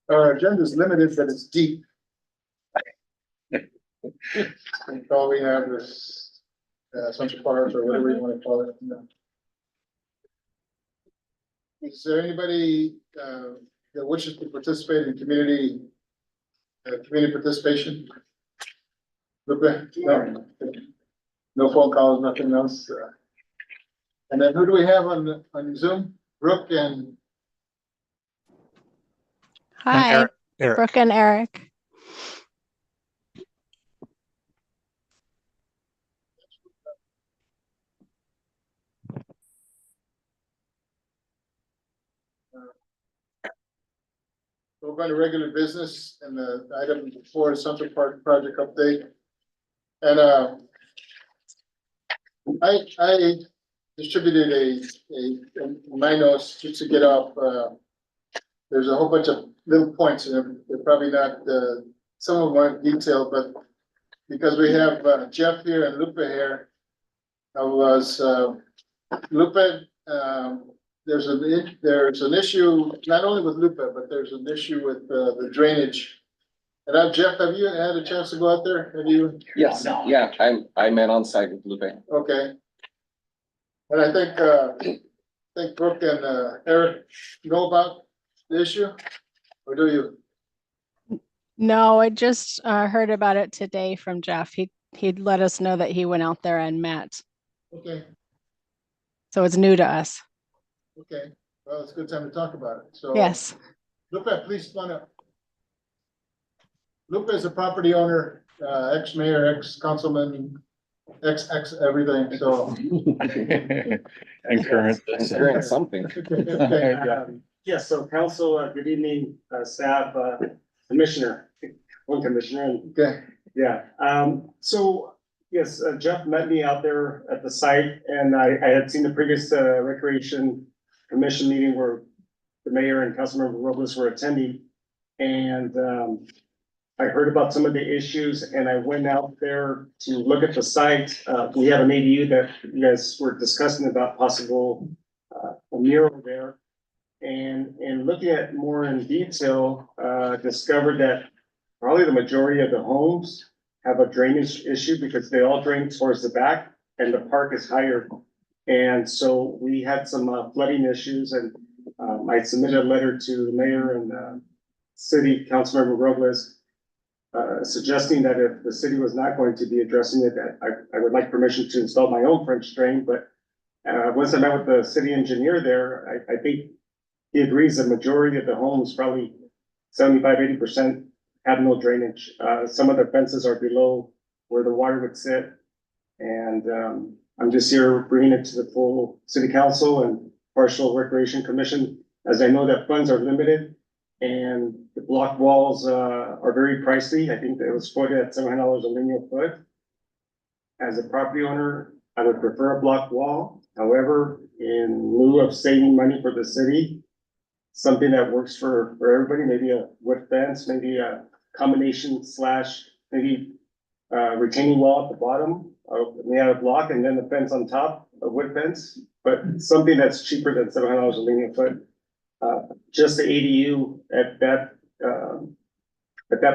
our agenda is limited, but it's deep. And all we have is Central Park or whatever you want to call it. Is there anybody that wishes to participate in community participation? No, no phone calls, nothing else. And then who do we have on Zoom? Brooke and Hi, Eric. Brooke and Eric. we'll go to regular business, and the item before is Central Park project update. And I distributed my notes just to get off. There's a whole bunch of little points, and they're probably not some of them aren't detailed, but because we have Jeff here and Lupe here, I was Lupe. There's an issue not only with Lupe, but there's an issue with the drainage. And Jeff, have you had a chance to go out there? Have you? Yes, yeah, I met on site with Lupe. Okay. And I think Brooke and Eric know about the issue, or do you? No, I just heard about it today from Jeff. He'd let us know that he went out there and met. Okay, So it's new to us. okay. Well, it's a good time to talk about it. So Yes. Lupe, please come on up. Lupe is a property owner, ex-mayor, ex-councilman, ex everything, so. And current. Current something. Okay. Yes, so council, good evening, staff, commissioner, one commissioner, and Okay, yeah. So yes, Jeff met me out there at the site, and I had seen the previous recreation commission meeting where the mayor and Councilmember Robles were attending. And I heard about some of the issues, and I went out there to look at the site. We have an ADU that you guys were discussing about possible a mural there. And looking at more in detail, discovered that probably the majority of the homes have a drainage issue because they all drain towards the back and the park is higher. And so we had some flooding issues, and I submitted a letter to the mayor and city councilmember Robles suggesting that if the city was not going to be addressing it, that I would like permission to install my own French drain. But once I met with the city engineer there, I think he agrees the majority of the homes, probably 75–80%, have no drainage. Some of the fences are below where the water would sit. And I'm just here bringing it to the full city council and partial recreation commission, as I know that funds are limited and the block walls are very pricey. I think that it was quoted at $700 a linear foot. As a property owner, I would prefer a block wall. However, in lieu of saving money for the city, something that works for everybody, maybe a wood fence, maybe a combination slash, maybe retaining wall at the bottom. We have a block and then the fence on top, a wood fence, but something that's cheaper than $700 a linear foot. Just the ADU at that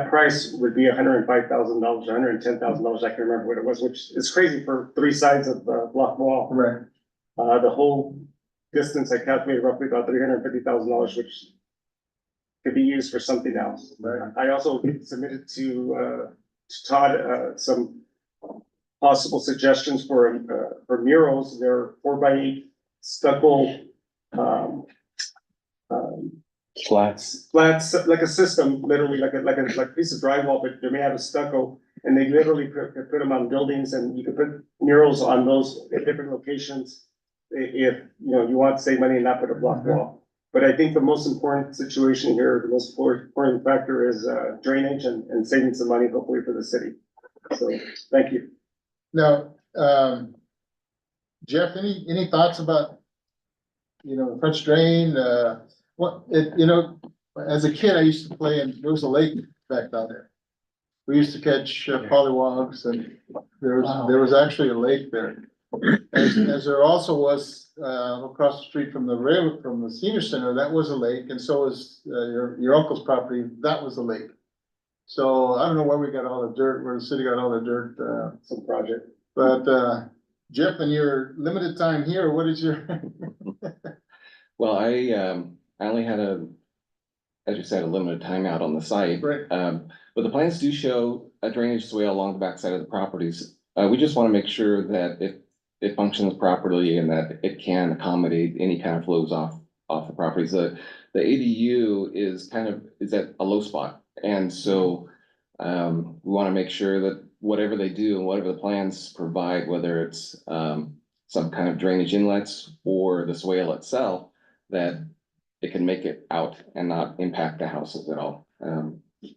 price would be $105,000, $110,000. I can't remember what it was, which is crazy for 3 sides of the block wall. right. The whole distance I calculated roughly about $350,000, which could be used for something else. Right. I also submitted to Todd some possible suggestions for murals. They're 4x8 stucco Flats. like a system, literally like a piece of drywall, but they may have a stucco, and they literally put them on buildings, and you could put murals on those at different locations if you want to save money and not put a block wall. But I think the most important situation here, the most important factor is drainage and saving some money, hopefully for the city. So thank you. Now, Jeff, any thoughts about, French drain? As a kid, I used to play, and there was a lake back down there. We used to catch pollywogs, and there was actually a lake there. as there also was, across the street from the rail, from the senior center, that was a lake, and so was, your uncle's property, that was a lake. So I don't know where we got all the dirt, where the city got all the dirt, Some project. but, Jeff, in your limited time here, what is your? Well, I only had as you said, a limited timeout on the site. Right. But the plans do show a drainage swale along the backside of the properties. We just want to make sure that it functions properly and that it can accommodate any kind of flows off the properties. The ADU is at a low spot. And so, we want to make sure that whatever they do and whatever the plans provide, whether it's, some kind of drainage inlets or the swale itself, that it can make it out and not impact the houses at all.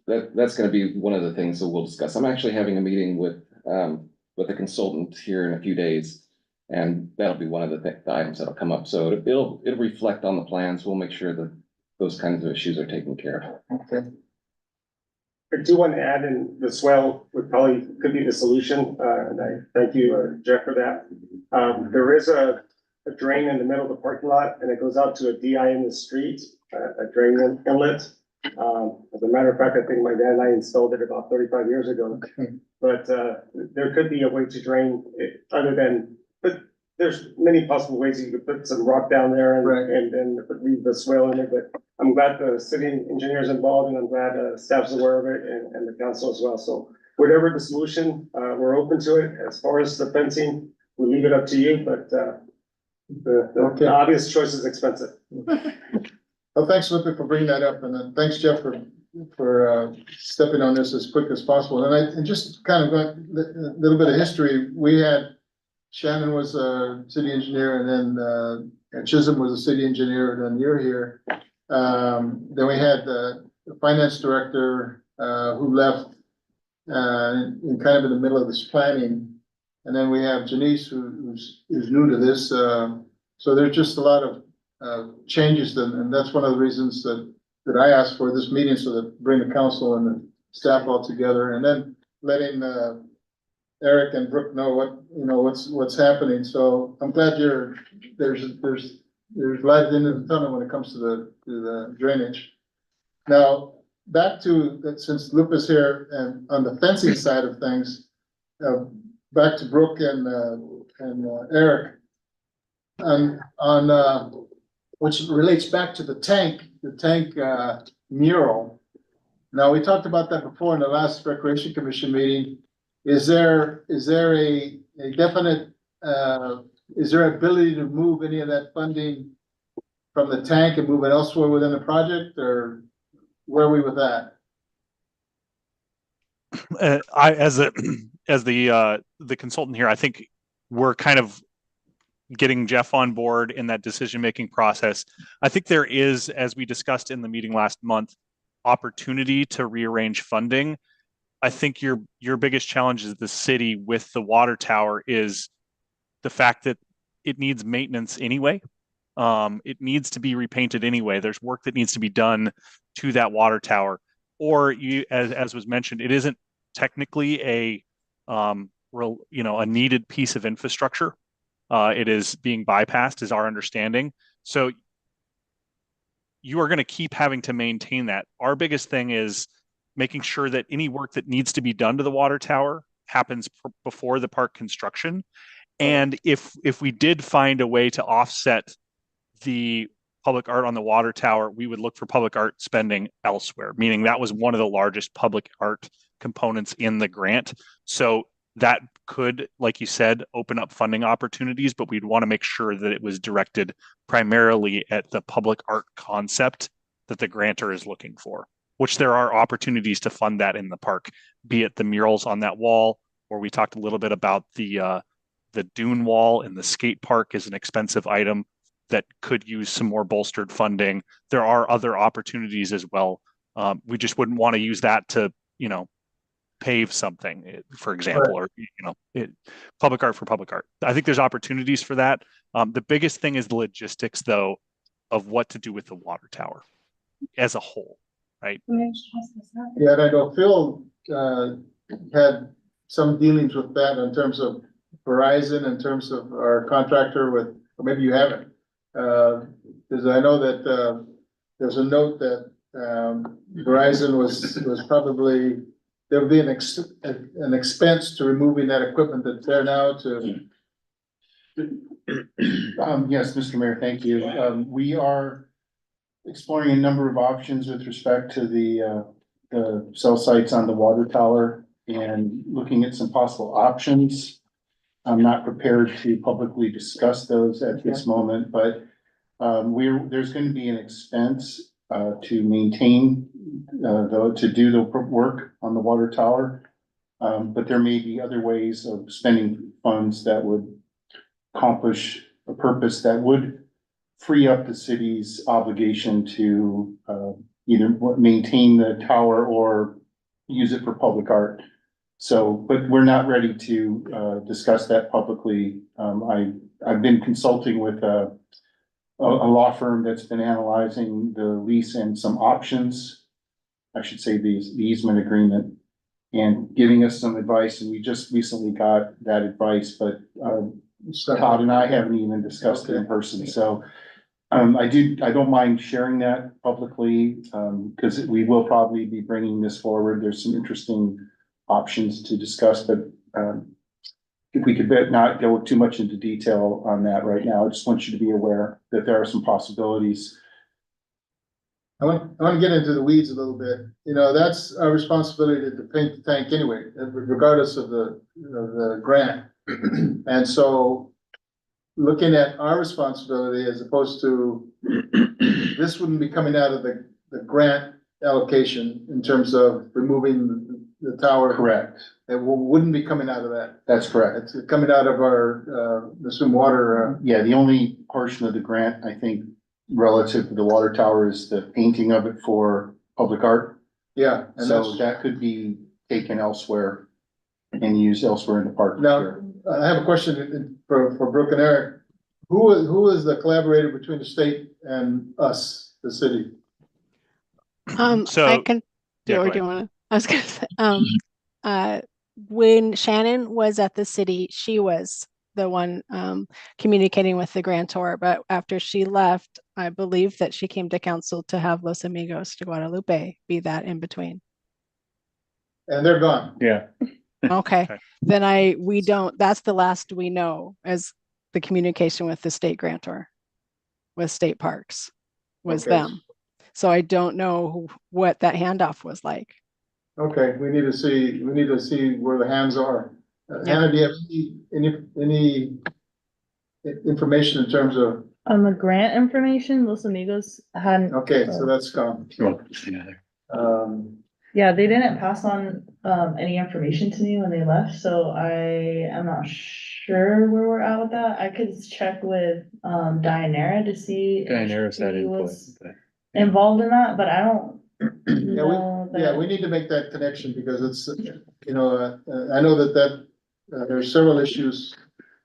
That's gonna be one of the things that we'll discuss. I'm actually having a meeting with a consultant here in a few days. And that'll be one of the items that'll come up. So it'll reflect on the plans. We'll make sure that those kinds of issues are taken care of. Okay. I do want to add in the swell could be the solution, and I thank you, Jeff, for that. There is a drain in the middle of the parking lot, and it goes out to a DI in the street, a drain inlet. As a matter of fact, I think my dad and I installed it about 35 years ago. But there could be a way to drain it but there's many possible ways. You could put some rock down there Right. and then leave the swale in it, but I'm glad the city engineer's involved, and I'm glad staff's aware of it and the council as well. So whatever the solution, we're open to it. As far as the fencing, we'll leave it up to you, but Okay. the obvious choice is expensive. Well, thanks, Lupe, for bringing that up, and then thanks, Jeff, for stepping on this as quick as possible. And just kind of got a little bit of history. We had Shannon was a city engineer, and then Chisholm was a city engineer, and then you're here. Then we had the finance director who left in kind of in the middle of this planning. And then we have Janice, who's new to this. So there's just a lot of changes, and that's one of the reasons that I asked for this meeting, so that bring the council and the staff all together, and then letting Eric and Brooke know what's happening. So I'm glad there's light at the end of the tunnel when it comes to the drainage. Now, back to that, since Lupe is here and on the fencing side of things, back to Brooke and Eric. On which relates back to the tank mural. Now, we talked about that before in the last Recreation Commission meeting. Is there a definite, is there ability to move any of that funding from the tank and move it elsewhere within the project, or where are we with that? As the consultant here, I think we're kind of getting Jeff on board in that decision-making process. I think there is, as we discussed in the meeting last month, opportunity to rearrange funding. I think your biggest challenge as the city with the water tower is the fact that it needs maintenance anyway. It needs to be repainted anyway. There's work that needs to be done to that water tower. Or as was mentioned, it isn't technically a needed piece of infrastructure. It is being bypassed, is our understanding. So you are going to keep having to maintain that. Our biggest thing is making sure that any work that needs to be done to the water tower happens before the park construction. And if we did find a way to offset the public art on the water tower, we would look for public art spending elsewhere, meaning that was one of the largest public art components in the grant. So that could, like you said, open up funding opportunities, but we'd want to make sure that it was directed primarily at the public art concept that the grantor is looking for, which there are opportunities to fund that in the park, be it the murals on that wall, or we talked a little bit about the dune wall in the skate park is an expensive item that could use some more bolstered funding. There are other opportunities as well. We just wouldn't want to use that to, pave something, for example, or, public art for public art. I think there's opportunities for that. The biggest thing is the logistics, though, of what to do with the water tower as a whole, right? Yeah, and I know Phil had some dealings with that in terms of Verizon in terms of our contractor with, or maybe you haven't. Because I know that, there's a note that, Verizon was probably, there would be an expense to removing that equipment that's there now to. Yes, Mr. Mayor, thank you. We are exploring a number of options with respect to the cell sites on the water tower and looking at some possible options. I'm not prepared to publicly discuss those at this moment, but there's going to be an expense to maintain, to do the work on the water tower. But there may be other ways of spending funds that would accomplish a purpose that would free up the city's obligation to either maintain the tower or use it for public art. So, but we're not ready to discuss that publicly. I've been consulting with a law firm that's been analyzing the lease and some options. I should say the easement agreement, and giving us some advice, and we just recently got that advice, but Todd and I haven't even discussed it in person, so. I don't mind sharing that publicly, because we will probably be bringing this forward. There's some interesting options to discuss, but, if we could not go too much into detail on that right now, I just want you to be aware that there are some possibilities. I want to get into the weeds a little bit. You know, that's our responsibility to paint the tank anyway, regardless of the grant. And so looking at our responsibility as opposed to, this wouldn't be coming out of the grant allocation in terms of removing the tower. Correct. It wouldn't be coming out of that. That's correct. It's coming out of our, the swim water. Yeah, the only portion of the grant, I think, relative to the water tower is the painting of it for public art. Yeah. And So that could be taken elsewhere and used elsewhere in the park. now, I have a question for Brooke and Eric. Who is the collaborator between the state and us, the city? So- I can do, Yeah, or go do you wanna, I was gonna say, when Shannon was at the city, she was the one, communicating with the grantor, but after she left, I believe that she came to council to have Los Amigos de Guadalupe be that in between. And they're gone. Yeah, Okay, Okay. then we don't, that's the last we know as the communication with the state grantor, with state parks, was Okay. them. So I don't know what that handoff was like. Okay, we need to see where the hands are. Yeah. Hannah, do you have any information in terms of, On the grant information, Los Amigos hadn't. okay, so that's gone. well, yeah, Yeah, they didn't pass on any information to me when they left, so I am not sure where we're at with that. I could check with Dianera to see. if Dianera's had she input. was but- involved in that, but I don't Yeah, know that. we need to make that connection because it's, you know, I know that there's several issues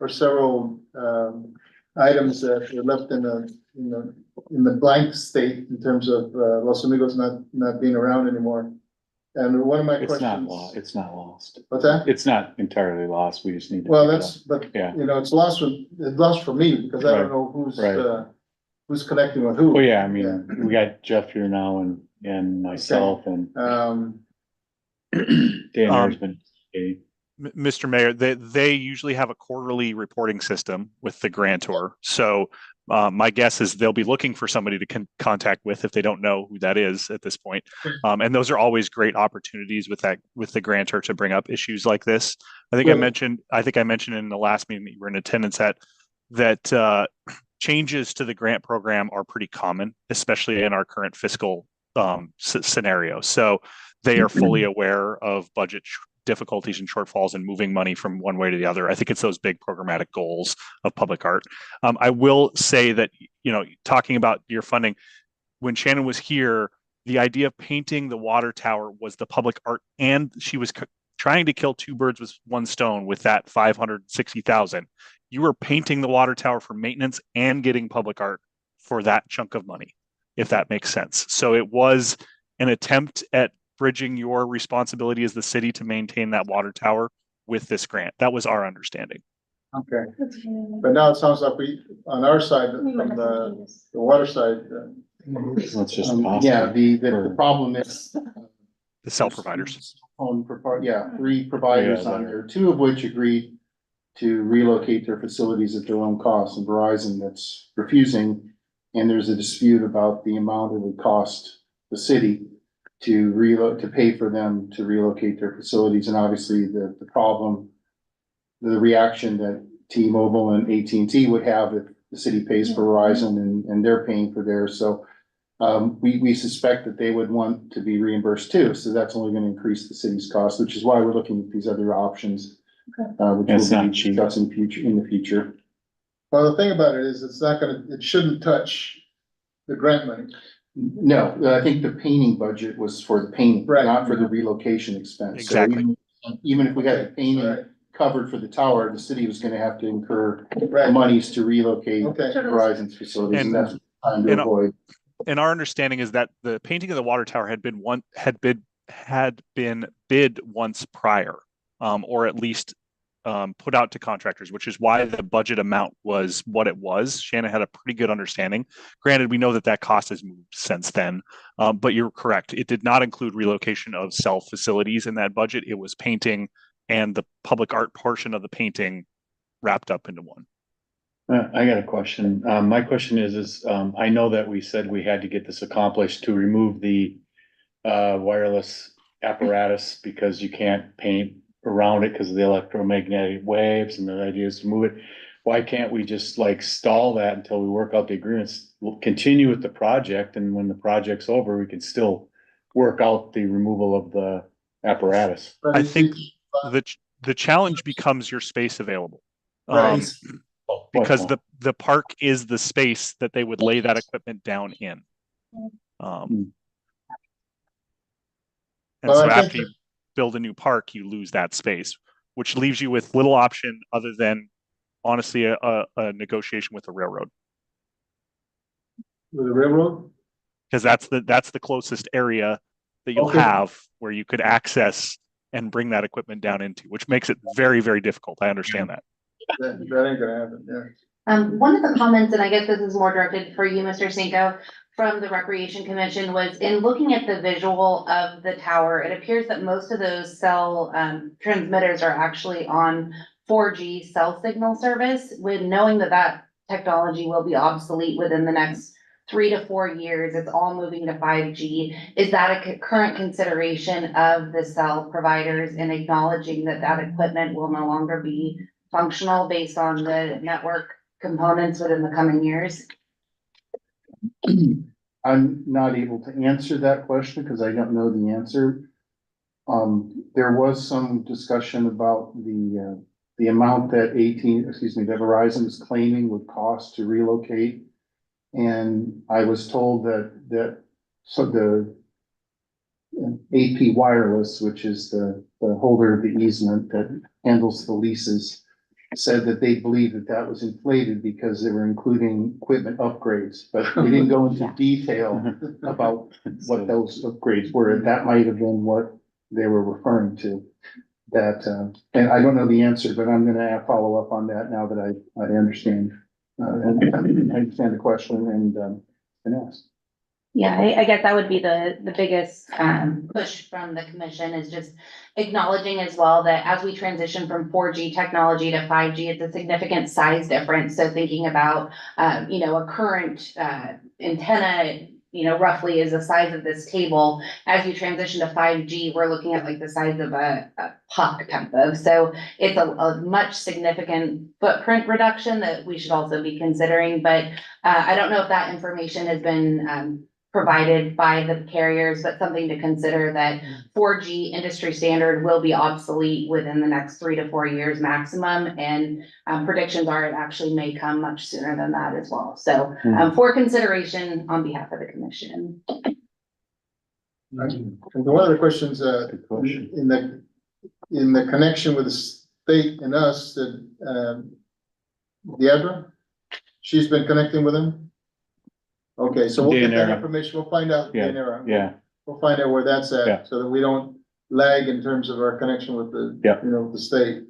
or several items that were left in the blank state in terms of Los Amigos not being around anymore. And one of my It's not questions. it's not lost. What's that? It's not entirely lost. We just need to. Well, pick it that's, up. but, Yeah. you know, it's lost for me because I don't Right. know who's connecting with who. Well, yeah, I mean, we got Jeff here now and myself and Dana's been. Okay. Mr. Mayor, they usually have a quarterly reporting system with the grantor. So my guess is they'll be looking for somebody to contact with if they don't know who that is at this point. And those are always great opportunities with the grantor to bring up issues like this. I think I mentioned in the last meeting that you were in attendance at that changes to the grant program are pretty common, especially in our current fiscal scenario. So they are fully aware of budget difficulties and shortfalls and moving money from one way to the other. I think it's those big programmatic goals of public art. I will say that, you know, talking about your funding, when Shannon was here, the idea of painting the water tower was the public art, and she was trying to kill two birds with one stone with that 560,000. You were painting the water tower for maintenance and getting public art for that chunk of money, if that makes sense. So it was an attempt at bridging your responsibility as the city to maintain that water tower with this grant. That was our understanding. Okay, but now it sounds like we, on our side, from the water side, Let's just. Yeah, the problem is. The cell providers. Three providers Yeah, on there. there, two of which agreed to relocate their facilities at their own cost, and Verizon that's refusing. And there's a dispute about the amount it would cost the city to pay for them to relocate their facilities, and obviously the problem, the reaction that T-Mobile and AT&T would have if the city pays for Verizon and they're paying for theirs, so. We suspect that they would want to be reimbursed too, so that's only gonna increase the city's cost, which is why we're looking at these other options. Which It's we'll be not cheap. discussing in the future. well, the thing about it is, it's not gonna, it shouldn't touch the grant money. No, I think the painting budget was for the painting, Right. not for the relocation expense. So Exactly. even if we had the painting Right. covered for the tower, the city was gonna have to incur Right, monies to relocate okay, Verizon's facilities, and And- that's what we're trying to and- avoid. And our understanding is that the painting of the water tower had been bid once prior, or at least put out to contractors, which is why the budget amount was what it was. Shannon had a pretty good understanding. Granted, we know that that cost has moved since then, but you're correct. It did not include relocation of cell facilities in that budget. It was painting and the public art portion of the painting wrapped up into one. I got a question. My question is, I know that we said we had to get this accomplished to remove the wireless apparatus because you can't paint around it because of the electromagnetic waves, and the idea is to move it. Why can't we just like stall that until we work out the agreements? We'll continue with the project, and when the project's over, we can still work out the removal of the apparatus. but I it's- think the challenge becomes your space available. Right. Because the park is the space that they would lay that equipment down in. And Well, so I think after you build a new park, you lose that space, which leaves you with little option other than honestly a negotiation with the railroad. with the railroad, Because that's the closest area that you'll Okay. have where you could access and bring that equipment down into, which makes it very, very difficult. I understand that. that ain't gonna happen, yeah. One of the comments, and I guess this is more directed for you, Mr. Cinco, from the Recreation Commission was in looking at the visual of the tower, it appears that most of those cell transmitters are actually on 4G cell signal service, with knowing that that technology will be obsolete within the next 3 to 4 years. It's all moving to 5G. Is that a current consideration of the cell providers in acknowledging that that equipment will no longer be functional based on the network components within the coming years? I'm not able to answer that question because I don't know the answer. There was some discussion about the amount that that Verizon is claiming would cost to relocate. And I was told that so the AP Wireless, which is the holder of the easement that handles the leases, said that they believed that that was inflated because they were including equipment upgrades, but they didn't go into detail about what those upgrades were. That might have been what they were referring to. That, and I don't know the answer, but I'm gonna follow up on that now that I understand. I understand the question and ask. Yeah, I guess that would be the biggest push from the commission, is just acknowledging as well that as we transition from 4G technology to 5G, it's a significant size difference. So thinking about, a current antenna, roughly is the size of this table. As you transition to 5G, we're looking at like the size of a puck type of. So it's a much significant footprint reduction that we should also be considering. But I don't know if that information has been provided by the carriers, but something to consider that 4G industry standard will be obsolete within the next 3 to 4 years maximum. And predictions are it actually may come much sooner than that as well. So for consideration on behalf of the commission. And one of the questions, in the connection with the state and us, that, Deidre, she's been connecting with them? Okay, so we'll get that Deidre. information, we'll find out. Yeah, Deidre. yeah. We'll find out where that's Yeah. at, so that we don't lag in terms of our connection with the, Yeah. with the state.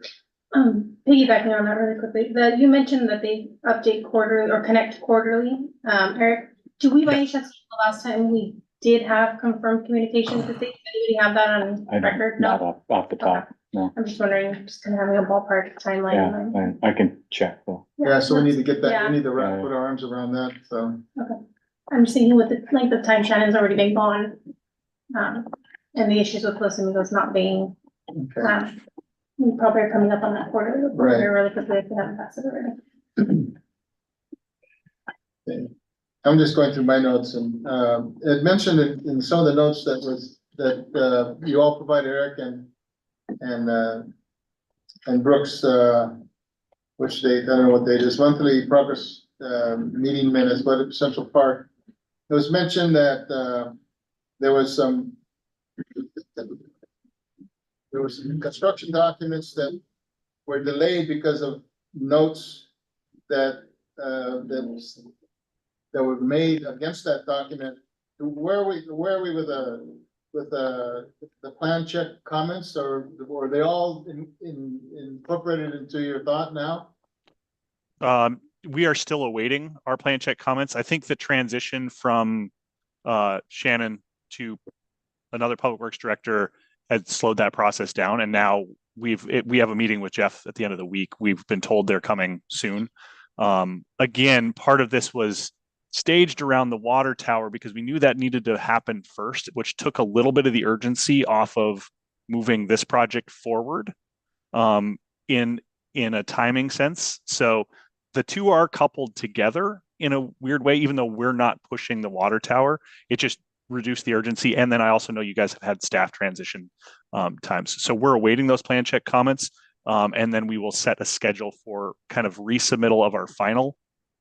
Piggybacking on that really quickly, you mentioned that they update quarterly or connect quarterly. Eric, do we by any chance, the last time we did have confirmed communication with the state, did anybody have that on I don't, record? not No, off the top, no. I'm just wondering, just kind of having a ballpark timeline. in mind. Yeah, I can check though. Yeah, so we need to get that, Yeah. we need to Yeah. put our arms around that, so. I'm just thinking with the length of time Shannon's already been gone, and the issues with Los Amigos not being, Okay. we probably are coming up on that quarter report Right. here really quickly if we haven't passed it already. Okay. I'm just going through my notes and, it mentioned in some of the notes that you all provide Eric and Brooks, which date, I don't know what date it is, monthly progress, meeting minutes, but at Central Park. It was mentioned that, there was some construction documents that were delayed because of notes that were made against that document. Where are we with the plan check comments, or were they all incorporated into your thought now? We are still awaiting our plan check comments. I think the transition from Shannon to another public works director had slowed that process down, and now we have a meeting with Jeff at the end of the week. We've been told they're coming soon. Again, part of this was staged around the water tower because we knew that needed to happen first, which took a little bit of the urgency off of moving this project forward in a timing sense. So the two are coupled together in a weird way, even though we're not pushing the water tower. It just reduced the urgency. And then I also know you guys have had staff transition times. So we're awaiting those plan check comments. And then we will set a schedule for kind of resubmittal of our final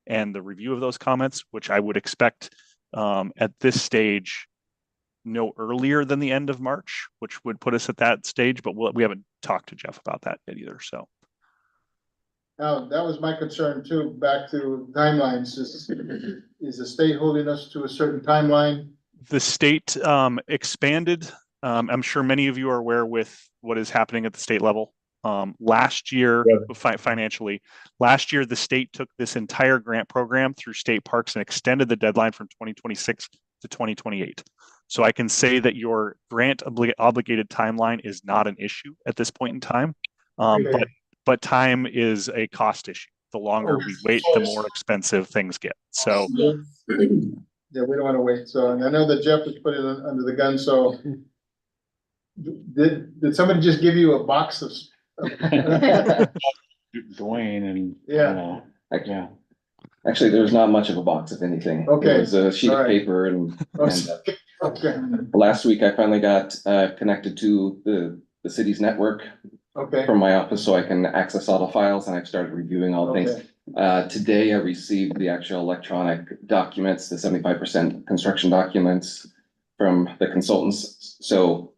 and the review of those comments, which I would expect at this stage no earlier than the end of March, which would put us at that stage, but we haven't talked to Jeff about that yet either, so. Now, that was my concern too, back to timelines, is the state holding us to a certain timeline? The state expanded. I'm sure many of you are aware with what is happening at the state level. Last year, financially, last year, the state took this entire grant program through state parks and extended the deadline from 2026 to 2028. So I can say that your grant obligated timeline is not an issue at this point in time. But time is a cost issue. The longer we wait, the more expensive things get. So yeah, we don't want to wait. So, and I know that Jeff was putting it under the gun. So did somebody just give you a box of Dwayne and. Yeah. Yeah. Actually, there was not much of a box, if anything. Okay. It was a sheet All of right. paper and Okay. last week I finally got connected to the city's network Okay. from my office so I can access all the files, and I've started reviewing all the things. Okay. Today I received the actual electronic documents, the 75% construction documents from the consultants. So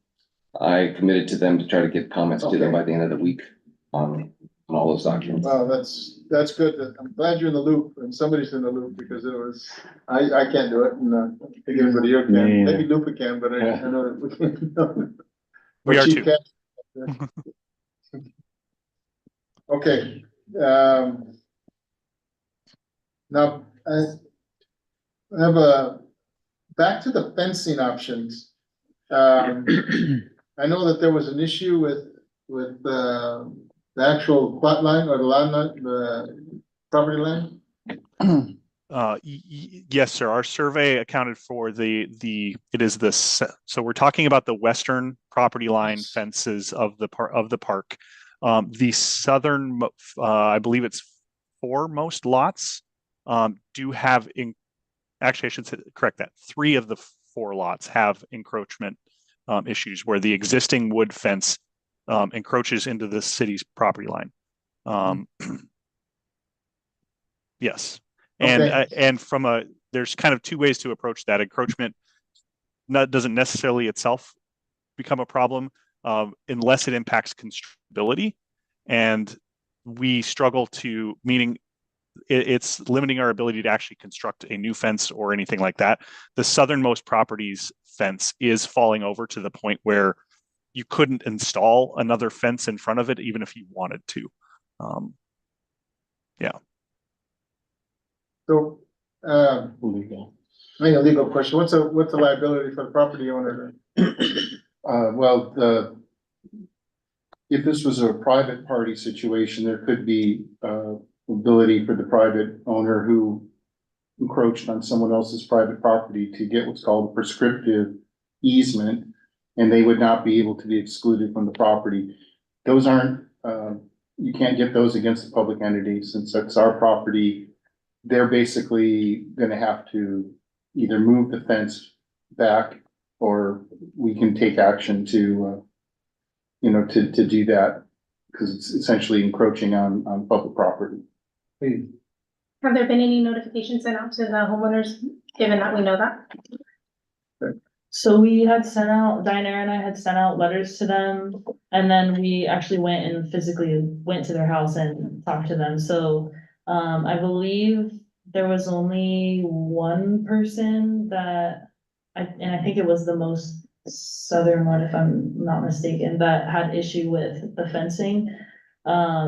I committed to them to try to get comments to them by the end of the week on all those documents. Wow, that's good. I'm glad you're in the loop and somebody's in the loop, because it was, I can't do it, and I think everybody here can. Maybe Lupa can, but I know that we can't. we are too. Okay, now, I have back to the fencing options. I know that there was an issue with the actual plot line or the land line, the property line. Yes, sir. Our survey accounted for so we're talking about the western property line fences of the park. The southern, I believe it's foremost lots, do have actually I should correct that. 3 of the 4 lots have encroachment issues where the existing wood fence encroaches into the city's property line. Yes. And there's kind of 2 ways to approach that. Encroachment doesn't necessarily itself become a problem unless it impacts constructability. And we struggle meaning it's limiting our ability to actually construct a new fence or anything like that. The southernmost property's fence is falling over to the point where you couldn't install another fence in front of it, even if you wanted to. So, Legal. I mean, a legal question, what's the liability for the property owner? If this was a private party situation, there could be, ability for the private owner who encroached on someone else's private property to get what's called a prescriptive easement, and they would not be able to be excluded from the property. Those aren't, you can't get those against a public entity since that's our property. They're basically gonna have to either move the fence back or we can take action to, to do that. Cause it's essentially encroaching on public property. Have there been any notifications sent out to the homeowners, given that we know that? So we had sent out, Diana and I had sent out letters to them, and then we actually went and physically went to their house and talked to them, so. I believe there was only one person that, I think it was the most southern one, if I'm not mistaken, that had issue with the fencing. But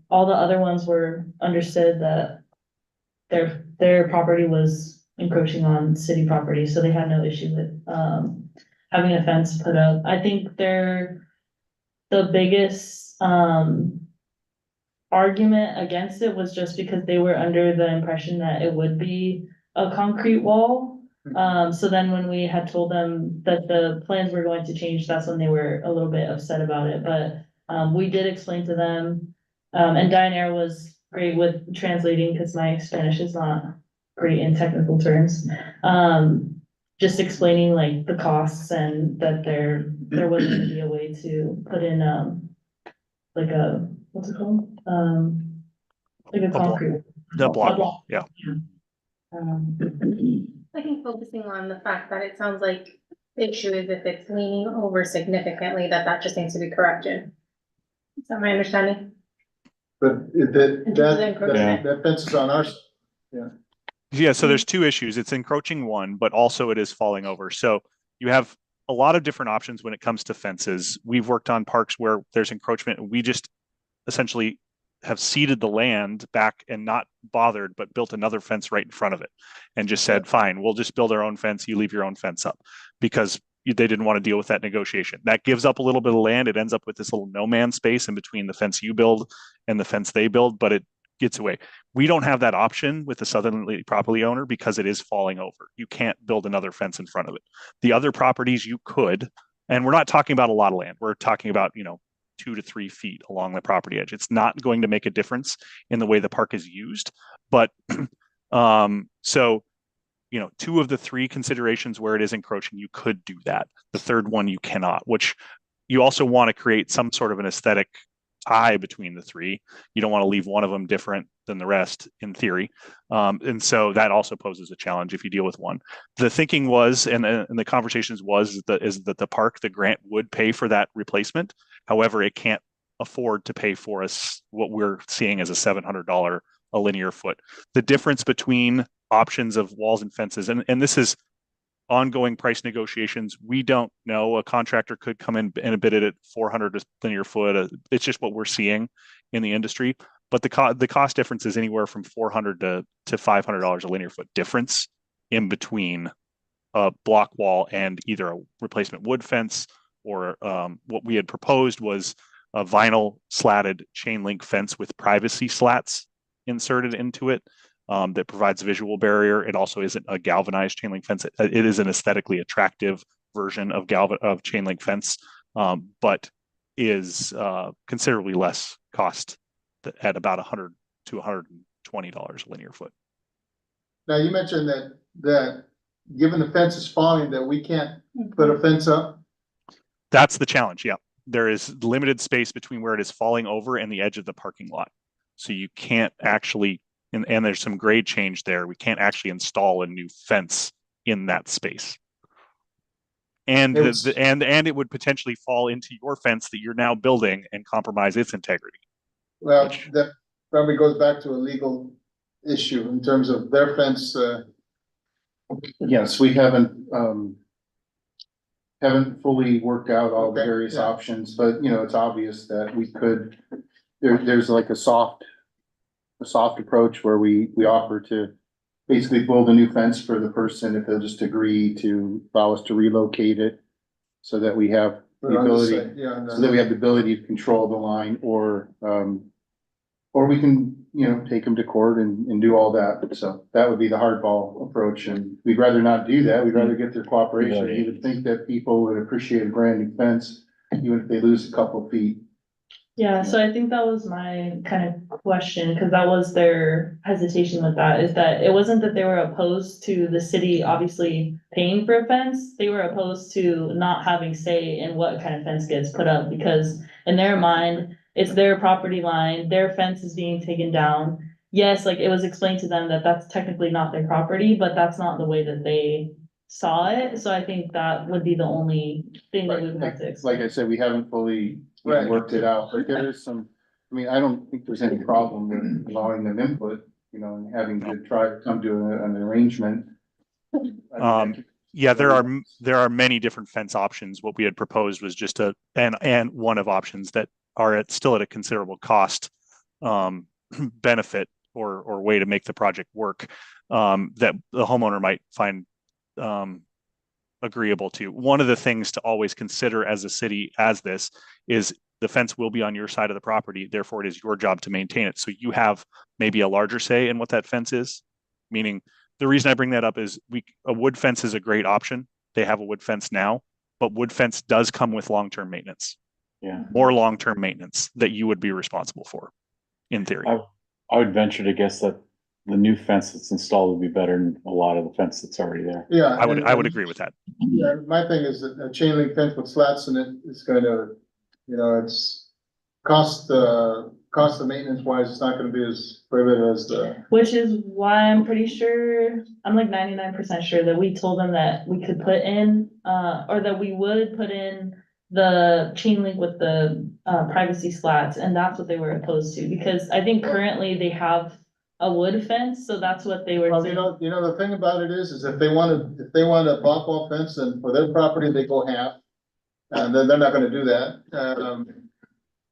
all the other ones were understood that their property was encroaching on city property, so they had no issue with, having a fence put up. I think the biggest, argument against it was just because they were under the impression that it would be a concrete wall. So then when we had told them that the plans were going to change, that's when they were a little bit upset about it, but, we did explain to them. And Diana was great with translating, because my Spanish is not great in technical terms. Just explaining like the costs and that there wasn't gonna be a way to put in, like a, what's it called? Like a concrete. The block wall, yeah. I think focusing on the fact that it sounds like the issue is if it's leaning over significantly, that just needs to be corrected. Is that my understanding? But that fence is on our, Yeah, so there's two issues. It's encroaching one, but also it is falling over. So you have a lot of different options when it comes to fences. We've worked on parks where there's encroachment. We just essentially have ceded the land back and not bothered, but built another fence right in front of it and just said, fine, we'll just build our own fence. You leave your own fence up, because they didn't want to deal with that negotiation. That gives up a little bit of land. It ends up with this little no man's space in between the fence you build and the fence they build, but it gets away. We don't have that option with the southerly property owner because it is falling over. You can't build another fence in front of it. The other properties you could, and we're not talking about a lot of land. We're talking about, 2 to 3 feet along the property edge. It's not going to make a difference in the way the park is used, but so 2 of the 3 considerations where it is encroaching, you could do that. The third one you cannot, which you also want to create some sort of an aesthetic tie between the 3. You don't want to leave one of them different than the rest in theory. And so that also poses a challenge if you deal with one. The thinking was, and the conversations was that the park, the grant would pay for that replacement. However, it can't afford to pay for us what we're seeing as a $700 a linear foot. The difference between options of walls and fences, and this is ongoing price negotiations. We don't know. A contractor could come in and bid it at 400 a linear foot. It's just what we're seeing in the industry. But the cost difference is anywhere from $400 to $500 a linear foot difference in between a block wall and either a replacement wood fence or what we had proposed was a vinyl slatted chain link fence with privacy slats inserted into it. That provides visual barrier. It also isn't a galvanized chain link fence. It is an aesthetically attractive version of chain link fence, but is considerably less cost at about $100 to $120 a linear foot. now you mentioned that given the fence is falling, that we can't put a fence up. That's the challenge. Yeah, there is limited space between where it is falling over and the edge of the parking lot, so you can't actually. And there's some grade change there. We can't actually install a new fence in that space. And it would potentially fall into your fence that you're now building and compromise its integrity. Well, that probably goes back to a legal issue in terms of their fence. Yes, we haven't, haven't fully worked out all the Okay, various yeah. options, but you know, it's obvious that we could, there's like a soft approach where we offer to basically build a new fence for the person if they'll just agree to allow us to relocate it so that we have the On this ability, side, yeah, so that we have the ability to control the line, or we can, you know, take them to court and do all that. So that would be the hardball approach, and we'd rather not do that. We'd rather get their cooperation. You would think that people would appreciate a brand new fence, even if they lose a couple feet. Yeah, so I think that was my kind of question, because that was their hesitation with that, is that it wasn't that they were opposed to the city obviously paying for a fence. They were opposed to not having say in what kind of fence gets put up, because in their mind, it's their property line, their fence is being taken down. Yes, like it was explained to them that that's technically not their property, but that's not the way that they saw it. So I think that would be the only thing that we would have to Like explain. I said, we haven't fully you know, Right. worked it out, but there is some, I mean, I don't think there's any problem with allowing them input, you know, and having to try to come to an arrangement. I mean, Yeah, there are many different fence options. What we had proposed was just and one of options that are still at a considerable cost, benefit or way to make the project work, that the homeowner might find agreeable to. One of the things to always consider as a city as this is the fence will be on your side of the property. Therefore, it is your job to maintain it. So you have maybe a larger say in what that fence is. Meaning, the reason I bring that up is a wood fence is a great option. They have a wood fence now, but wood fence does come with long-term maintenance. Yeah. More long-term maintenance that you would be responsible for, in theory. I would venture to guess that the new fence that's installed would be better than a lot of the fence that's already there. Yeah. I would agree with that. Yeah, my thing is that a chain link fence with slats in it is going to, you know, it's cost of maintenance wise, it's not gonna be as prohibitive as the. Which is why I'm pretty sure, I'm like 99% sure that we told them that we could put in, or that we would put in the chain link with the, privacy slats, and that's what they were opposed to, because I think currently they have a wood fence, so that's what they were Well, saying. you know, the thing about it is if they want a block wall fence and for their property, they go half. And then they're not gonna do that.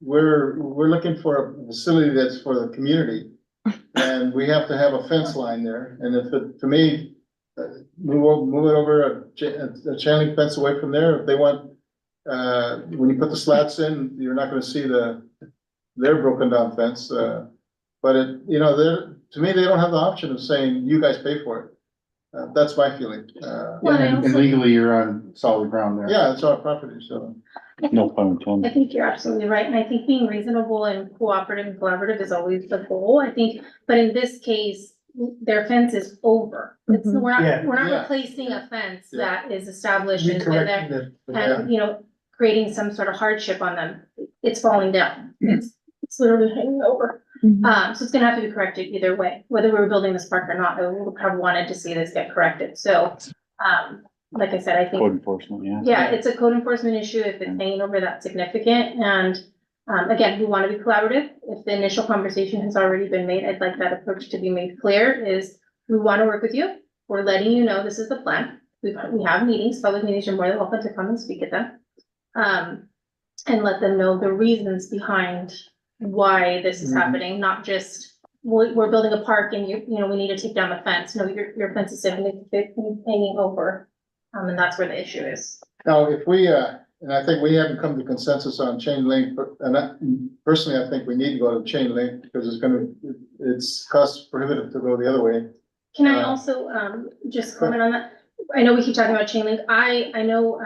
We're looking for a facility that's for the community. And we have to have a fence line there. And if it, to me, move it over a chain link fence away from there. If they want, when you put the slats in, you're not gonna see their broken down fence. But it, you know, to me, they don't have the option of saying, you guys pay for it. That's my feeling. Well, I And also- legally, you're on solid ground there. Yeah, it's our property, so. No pun I intended. think you're absolutely right, and I think being reasonable and cooperative and collaborative is always the goal, I think, but in this case, their fence is over. It's, Mhm. we're not Yeah. replacing a fence Yeah. that is established and been there, and, you know, creating some sort of hardship on them. It's falling down, it's literally hanging over. So it's gonna have to be corrected either way, whether we were building this park or not, I would have wanted to see this get corrected, so, like I said, I think. Code enforcement, yeah. Yeah, it's a code enforcement issue if it's hanging over that significant, and, again, we wanna be collaborative. If the initial conversation has already been made, I'd like that approach to be made clear, is we wanna work with you. We're letting you know this is the plan. We have meetings, public meetings, you're more than welcome to come and speak at them. And let them know the reasons behind why this is happening, not just, we're building a park and you know, we need to take down the fence. No, your fence is significantly hanging over. And that's where the issue is. Now, if we, and I think we haven't come to consensus on chain link, but, personally, I think we need to go to chain link because it's cost prohibitive to go the other way. Can I also, just comment on that? I know we keep talking about chain link. I know,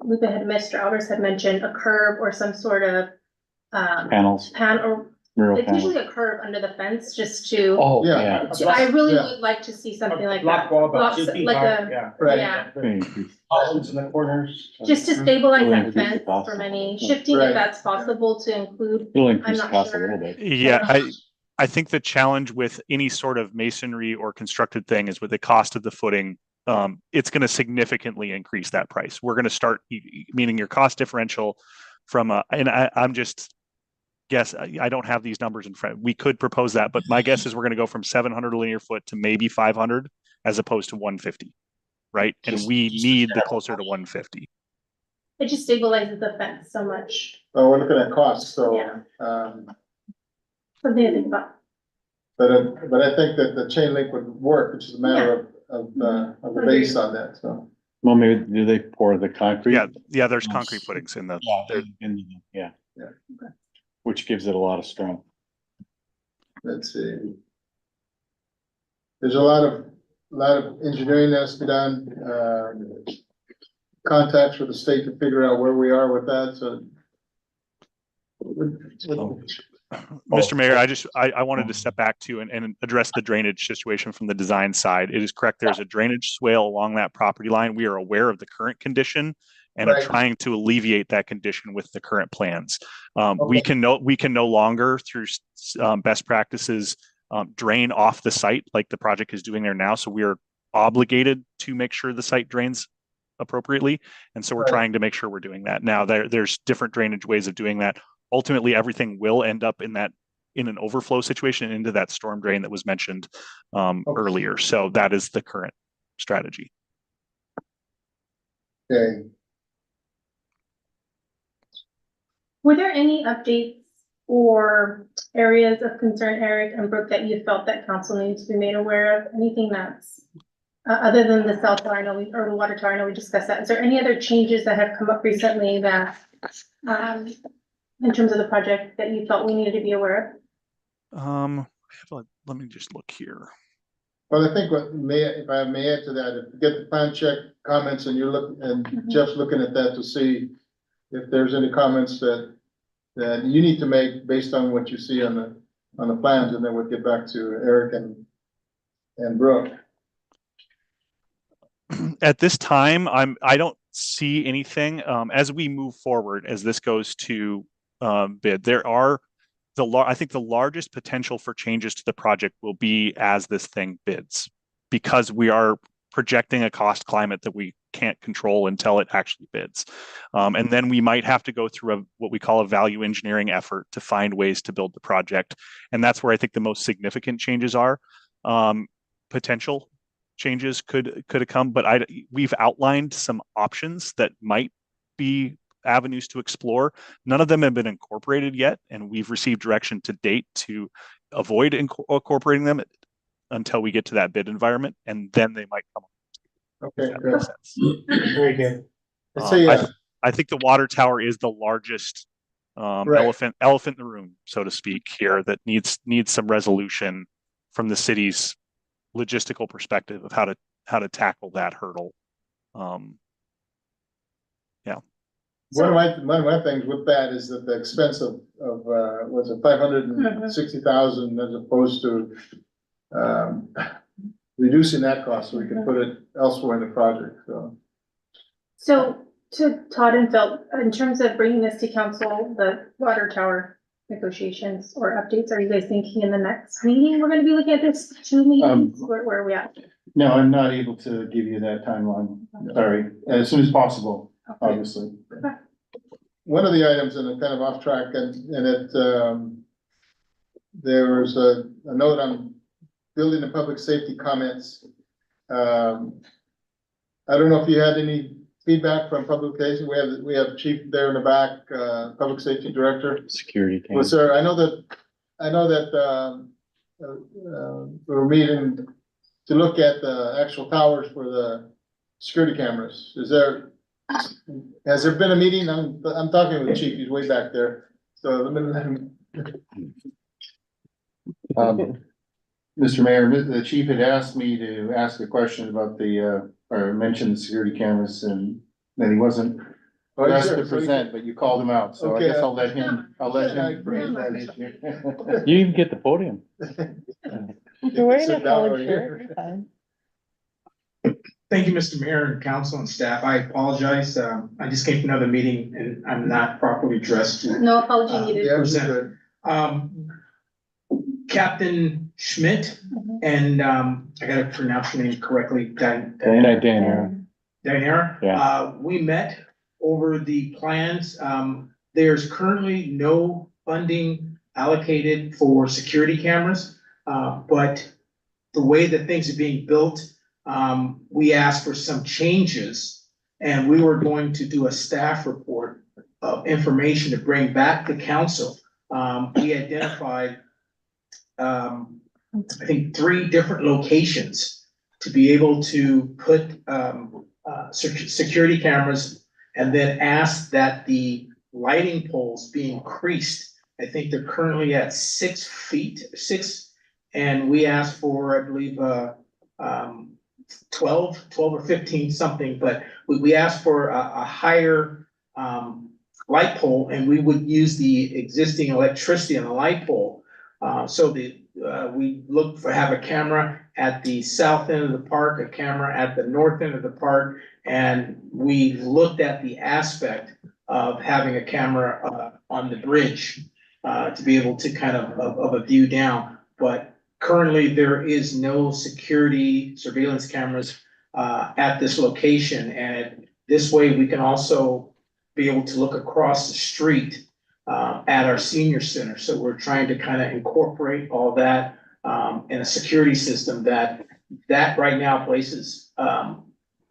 Mr. Albers had mentioned a curb or some sort of, Panels, or mural it's panels. usually a curb under the fence, just to, Oh, Yeah. yeah. I really Yeah. would like to see something like Block that. wall about Blocks, 2 feet like high, a, yeah. Right. yeah, Columns in the corners. just to stabilize Really that increase the fence cost. from any shifting, Right. if that's possible to include. It'll increase I'm the not cost a sure. little bit. Yeah, I think the challenge with any sort of masonry or constructed thing is with the cost of the footing. It's going to significantly increase that price. We're going to start, meaning your cost differential from I'm just guess, I don't have these numbers in front. We could propose that, but my guess is we're going to go from 700 linear foot to maybe 500 as opposed to 150, right? And we need the closer to 150. it just stabilizes the fence so much. We're looking at costs, so, Yeah. um, Something to think about. but I think that the chain link would work, which is a matter of the base on that, so. Well, maybe do they pour the concrete? Yeah, there's concrete footings in the, there- Yeah. Yeah. Which gives it a lot of strength. Let's see. There's a lot of engineering that's been done, contacts with the state to figure out where we are with that, so. Mr. Mayor, I wanted to step back to and address the drainage situation from the design side. It is correct. There's a drainage swale along that property line. We are aware of the current condition and are Right. trying to alleviate that condition with the current plans. We Okay. can no longer through best practices drain off the site like the project is doing there now. So we are obligated to make sure the site drains appropriately. And so we're Right. trying to make sure we're doing that. Now there's different drainage ways of doing that. Ultimately, everything will end up in an overflow situation into that storm drain that was mentioned earlier. So that is the current strategy. Okay, Were there any updates or areas of concern, Eric and Brooke, that you felt that council needs to be made aware of? Anything that's other than the cell tower, or the water tower, I know we discussed that. Is there any other changes that have come up recently that in terms of the project that you felt we needed to be aware of? Let me just look here. well, I think if I may add to that, if you get the plan check comments and Jeff's looking at that to see if there's any comments that you need to make based on what you see on the plans, and then we'll get back to Eric and Brooke. At this time, I don't see anything. As we move forward, as this goes to bid, there are I think the largest potential for changes to the project will be as this thing bids, because we are projecting a cost climate that we can't control until it actually bids. And then we might have to go through what we call a value engineering effort to find ways to build the project. And that's where I think the most significant changes are. Potential changes could come, but we've outlined some options that might be avenues to explore. None of them have been incorporated yet, and we've received direction to date to avoid incorporating them until we get to that bid environment, and then they might come. Okay, good. Very good. So, yeah, I think the water tower is the largest Right. elephant in the room, so to speak, here that needs some resolution from the city's logistical perspective of how to tackle that hurdle. one of my things with that is that the expense of was it 560,000 as opposed to reducing that cost so we can put it elsewhere in the project, so. So to Todd and Phil, in terms of bringing this to council, the water tower negotiations or updates, are you guys thinking in the next meeting we're gonna be looking at this, 2 meetings? Where are we at? No, I'm not able to give you that timeline. Sorry, as soon as possible, obviously. One of the items, and I'm kind of off track, and it, there was a note on building and public safety comments. I don't know if you had any feedback from publication. We have chief there in the back, public safety director. Security. Well, sir, I know that we're meeting to look at the actual towers for the security cameras. Has there been a meeting? I'm talking with the chief, he's way back there, so let him. Mr. Mayor, the chief had asked me to ask a question about or mention the security cameras, and that he wasn't asked to present, but you called him out, so I guess I'll let him bring that issue. You even get the podium. You're wearing a collared shirt. Thank you, Mr. Mayor and council and staff. I apologize. I just came from another meeting and I'm not properly dressed. No apology needed. Yeah, Present. Captain Schmidt and, I gotta pronounce your name correctly. Diana. Diana. Yeah. We met over the plans. There's currently no funding allocated for security cameras. But the way that things are being built, we asked for some changes And we were going to do a staff report of information to bring back to council. We identified, I think 3 different locations to be able to put, security cameras, and then ask that the lighting poles be increased. I think they're currently at 6 feet, and we asked for, I believe, 12 or 15 something, but we asked for a higher, light pole, and we would use the existing electricity on the light pole. So we look for, have a camera at the south end of the park, a camera at the north end of the park, and we looked at the aspect of having a camera on the bridge to be able to kind of a view down. But currently, there is no security surveillance cameras at this location, and this way we can also be able to look across the street at our senior center. So we're trying to kind of incorporate all that in a security system that right now places,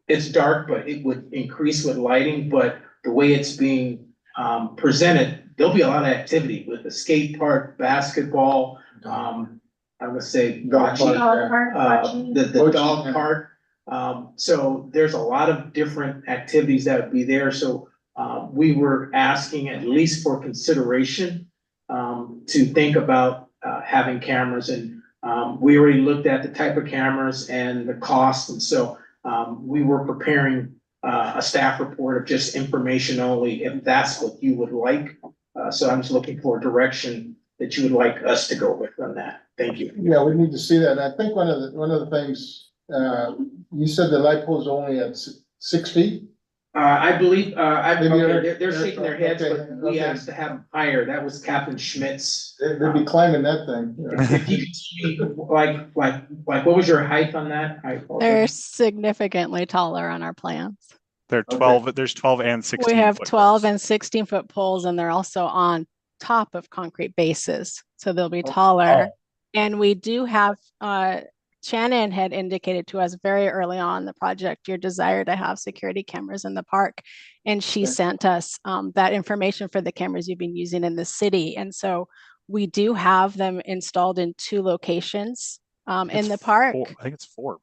it's dark, but it would increase with lighting, but the way it's being presented, there'll be a lot of activity with the skate park, basketball, I'm gonna say bocce, the dog park. So there's a lot of different activities that would be there. So we were asking at least for consideration to think about having cameras, and we already looked at the type of cameras and the cost, and so we were preparing a staff report of just information only, if that's what you would like. So I'm just looking for direction that you would like us to go with on that. Thank you. Yeah, we need to see that. And I think one of the things, you said the light pole is only at 6 feet? I believe, Maybe they're shaking their heads, okay, but we okay. asked to have them higher. That was Captain Schmidt's. They'd be climbing that thing. If you could see, like, what was your height on that? They're significantly taller on our plans. They're 12, there's 12 and 16. We have foot 12 poles. and 16-foot poles, and they're also on top of concrete bases, so they'll be taller. And we do have, Shannon had indicated to us very early on the project, your desire to have security cameras in the park. And she sent us that information for the cameras you've been using in the city. And so we do have them installed in 2 locations in the park. I think it's 4.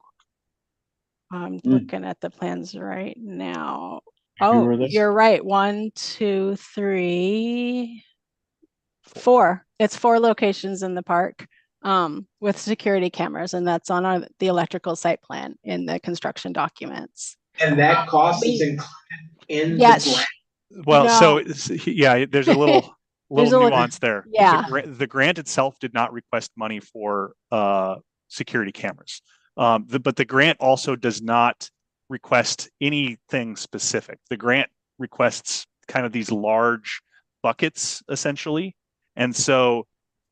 I'm looking at the plans right now. Remember Oh, this? you're right. 1, 2, 3, 4. It's 4 locations in the park with security cameras, and that's on the electrical site plan in the construction documents. And that cost is included in the Yes. grant? Well, so No. yeah, there's a little There's a little- nuance there. Yeah. The grant itself did not request money for security cameras. But the grant also does not request anything specific. The grant requests kind of these large buckets, essentially. And so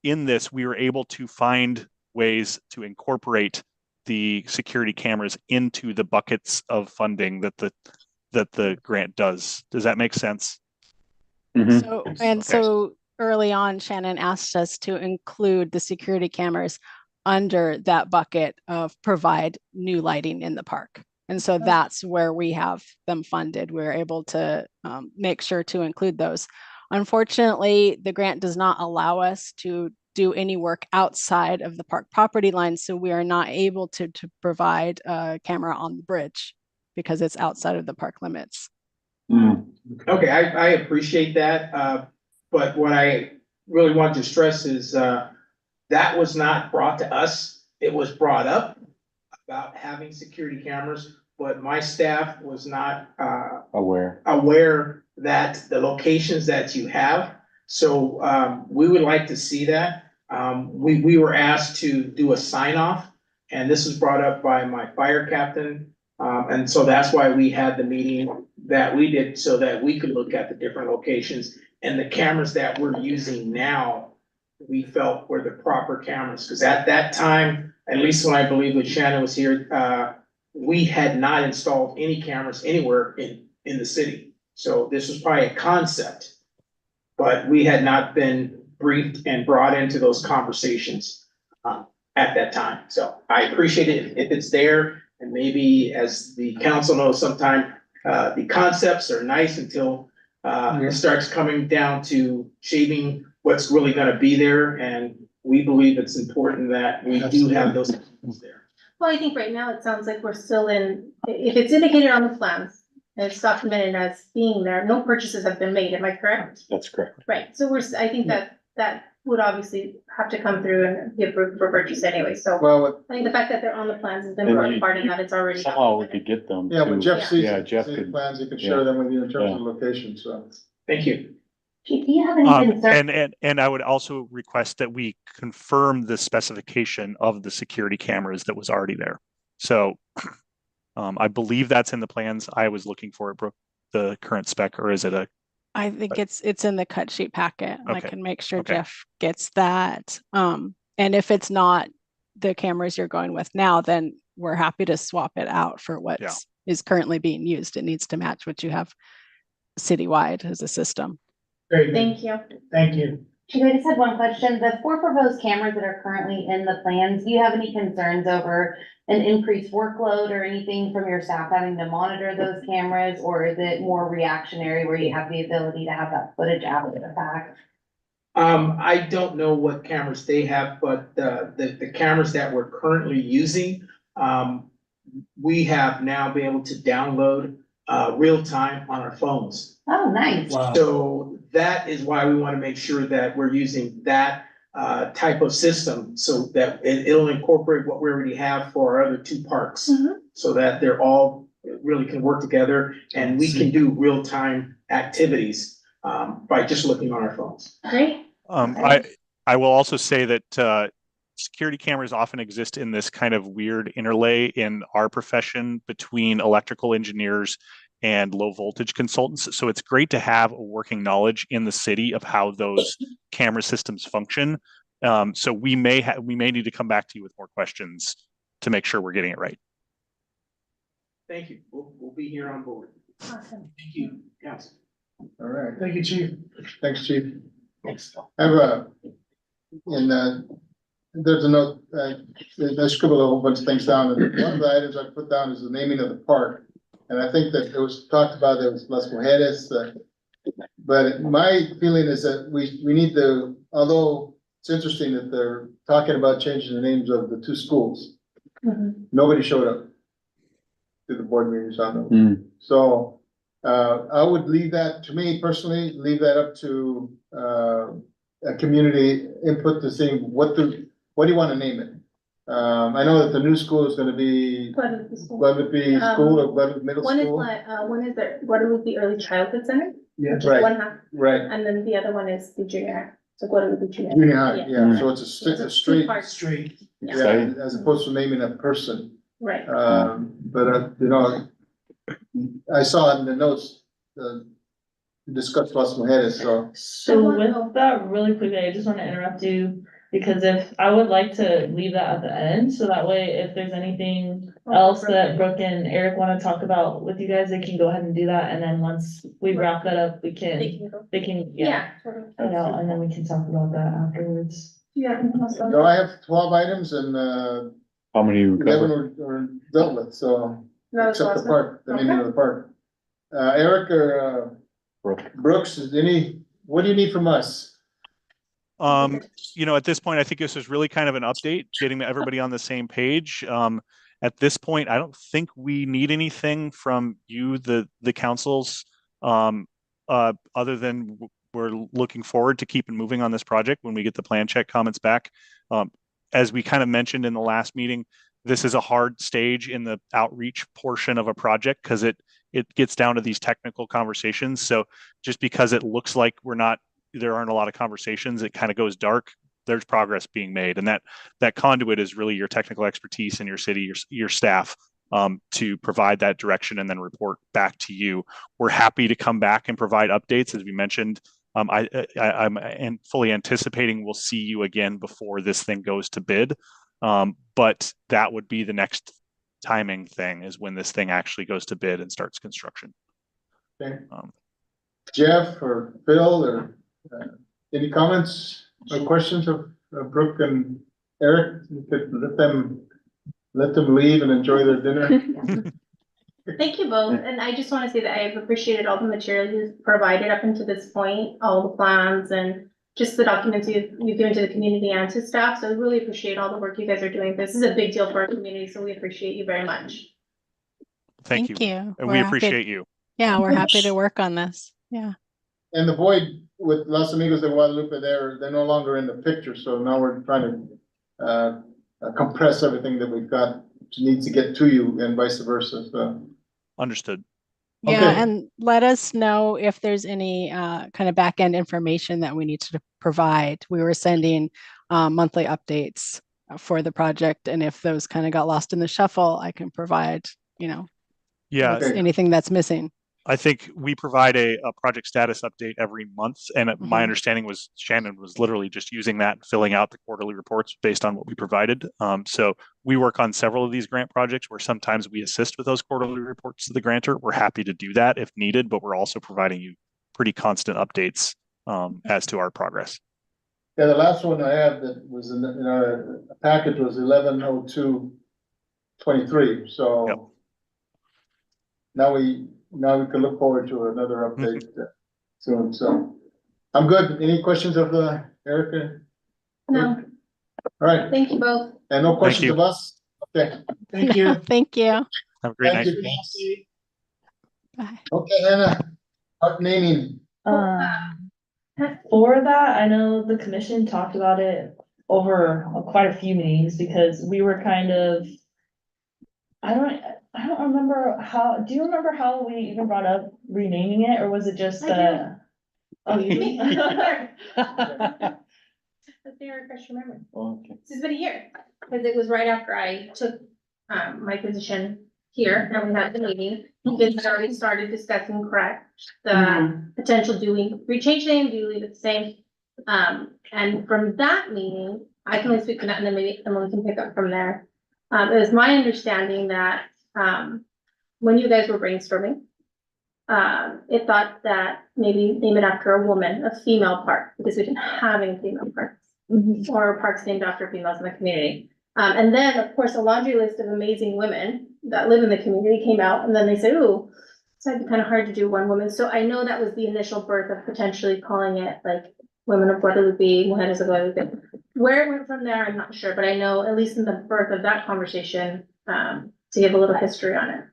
in this, we were able to find ways to incorporate the security cameras into the buckets of funding that the grant does. Does that make sense? Mhm. So early on, Shannon asked us to include the security cameras under that bucket of provide new lighting in the park. And so that's where we have them funded. We're able to make sure to include those. Unfortunately, the grant does not allow us to do any work outside of the park property line. So we are not able to provide a camera on the bridge because it's outside of the park limits. Okay, I appreciate that. But what I really want to stress is that was not brought to us. It was brought up about having security cameras, but my staff was not aware that the locations that you have. So we would like to see that. We were asked to do a sign off, and this was brought up by my fire captain. And so that's why we had the meeting that we did, so that we could look at the different locations, and the cameras that we're using now, we felt were the proper cameras. Because at that time, at least when I believe when Shannon was here, we had not installed any cameras anywhere in the city. So this was probably a concept, but we had not been briefed and brought into those conversations at that time. So I appreciate it if it's there, and maybe as the council knows, sometime the concepts are nice until it starts coming down to shaping what's really gonna be there, and we believe it's important that we do have those things there. Well, I think right now it sounds like we're still in, if it's indicated on the plans, and it's documented as being there, no purchases have been made, am I correct? That's correct. Right, so I think that would obviously have to come through and be approved for purchase anyway, so Well, I think the fact that they're on the plans has been And brought you- part of that, it's already. Somehow we could get them. yeah, when to- Jeff sees, Yeah, Jeff sees could- plans, he can yeah. share them with you in terms Yeah. of location, so. Thank you. Chief, do you have any concerns? And I would also request that we confirm the specification of the security cameras that was already there. So I believe that's in the plans. I was looking for it, Brooke, the current spec, or is it a, I think it's in the cut sheet packet. I Okay. can make sure Okay. Jeff gets that. And if it's not the cameras you're going with now, then we're happy to swap it out for what is currently being used. It needs to match what you have citywide as a system. Very good. Thank you. Thank you. Chief, I just had one question. The 4 proposed cameras that are currently in the plans, do you have any concerns over an increased workload or anything from your staff having to monitor those cameras? Or is it more reactionary where you have the ability to have that footage after the fact? I don't know what cameras they have, but the cameras that we're currently using, we have now been able to download real time on our phones. Oh, nice. So that is why we want to make sure that we're using that type of system so that it'll incorporate what we already have for our other 2 parks. Mhm. So that they're all really can work together and we can do real time activities by just looking on our phones. Great. I will also say that security cameras often exist in this kind of weird interlay in our profession between electrical engineers and low voltage consultants. So it's great to have a working knowledge in the city of how those camera systems function. So we may need to come back to you with more questions to make sure we're getting it right. Thank you. We'll be here on board. Awesome. Thank you, Council. All right, Thank you, Chief. thanks, chief. Thanks. I have there's a note, I scribbled a whole bunch of things down, and one of the items I put down is the naming of the park. And I think that it was talked about, there was Las Mujeres, but my feeling is that we need to, although it's interesting that they're talking about changing the names of the 2 schools. Mhm. Nobody showed up to the board meetings on them. Mm. So, I would leave that, to me personally, leave that up to, a community input to see what do you want to name it? I know that the new school is gonna be Guadalupe School. Guadalupe School or Guadalupe Middle One is School. one is the Guadalupe Early Childhood Center, Yeah. which is Right. one half, Right, and then the other one is the junior high, so Guadalupe Junior. junior high, Yeah. yeah, so it's So it's a two straight, parts. Straight. Yeah. yeah, as opposed to naming a person. Right. But, you know, I saw in the notes, discuss Las Mujeres, so. So with that, really quickly, I just want to interrupt you, because I would like to leave that at the end, so that way, if there's anything else that Brooke and Eric want to talk about with you guys, they can go ahead and do that, and then once we wrap that up, They can go. they can, Yeah. totally. you know, and then we can talk about that afterwards. Yeah. No, I have 12 items and, How many you 11 cover? were dealt with, so, That was except the awesome. park, the naming of the park. Eric or, Brooke. Brooks, what do you need from us? You know, at this point, I think this is really kind of an update, getting everybody on the same page. At this point, I don't think we need anything from you, the councils, other than we're looking forward to keeping moving on this project when we get the plan check comments back. As we kind of mentioned in the last meeting, this is a hard stage in the outreach portion of a project because it gets down to these technical conversations. So just because it looks like there aren't a lot of conversations, it kind of goes dark. There's progress being made, and that conduit is really your technical expertise in your city, your staff, to provide that direction and then report back to you. We're happy to come back and provide updates, as we mentioned. I'm fully anticipating we'll see you again before this thing goes to bid, but that would be the next timing thing, is when this thing actually goes to bid and starts construction. Okay. Jeff or Phil or any comments or questions of Brooke and Eric? You could let them leave and enjoy their dinner. Thank you both, and I just want to say that I've appreciated all the material you've provided up until this point, all the plans and just the documents you've given to the community and to staff, so I really appreciate all the work you guys are doing. This is a big deal for our community, so we appreciate you very much. Thank you. you. And We're we happy- appreciate you. Yeah, we're happy to work on this. Yeah. And the void with Los Amigos de Guadalupe, they're no longer in the picture, so now we're trying to compress everything that we've got, which needs to get to you and vice versa, so. Understood. Yeah, Okay. and let us know if there's any kind of back end information that we need to provide. We were sending monthly updates for the project, and if those kind of got lost in the shuffle, I can provide, Yeah, Okay. anything that's missing. I think we provide a project status update every month. And my Mhm. understanding was Shannon was literally just using that and filling out the quarterly reports based on what we provided. So we work on several of these grant projects where sometimes we assist with those quarterly reports to the grantor. We're happy to do that if needed, but we're also providing you pretty constant updates as to our progress. Yeah, the last one I have that was in our package was 11/02/23, so. Yep. Now we can look forward to another update soon, so. I'm good. Any questions of Erica? No, All right, thank you both. and no questions you. of us? Okay, Thank you. Thank you. Have a great thank night. you. Bye. Okay, Hannah, art naming. For that, I know the commission talked about it over quite a few meetings because we were kind of. I don't remember do you remember how we even brought up renaming it, or was it just Oh, you do? Let's see, refresh your memory. Okay. This has been a year, because it was right after I took my position here, and we had the meeting. You guys had already started discussing the potential, do we change the name, do we leave it the same? And from that meeting, I can only speak to that, and then maybe Emily can pick up from there. It was my understanding that when you guys were brainstorming, it thought that maybe name it after a woman, a female park, because we didn't have any female parks. Or parks named after females in the community. And then, of course, a laundry list of amazing women that live in the community came out, and then they said, ooh, it's might be kind of hard to do one woman. So I know that was the initial birth of potentially calling it like Women of Guadalupe, Mujeres of Guadalupe. Where it went from there, I'm not sure, but I know at least in the birth of that conversation, to give a little history on it.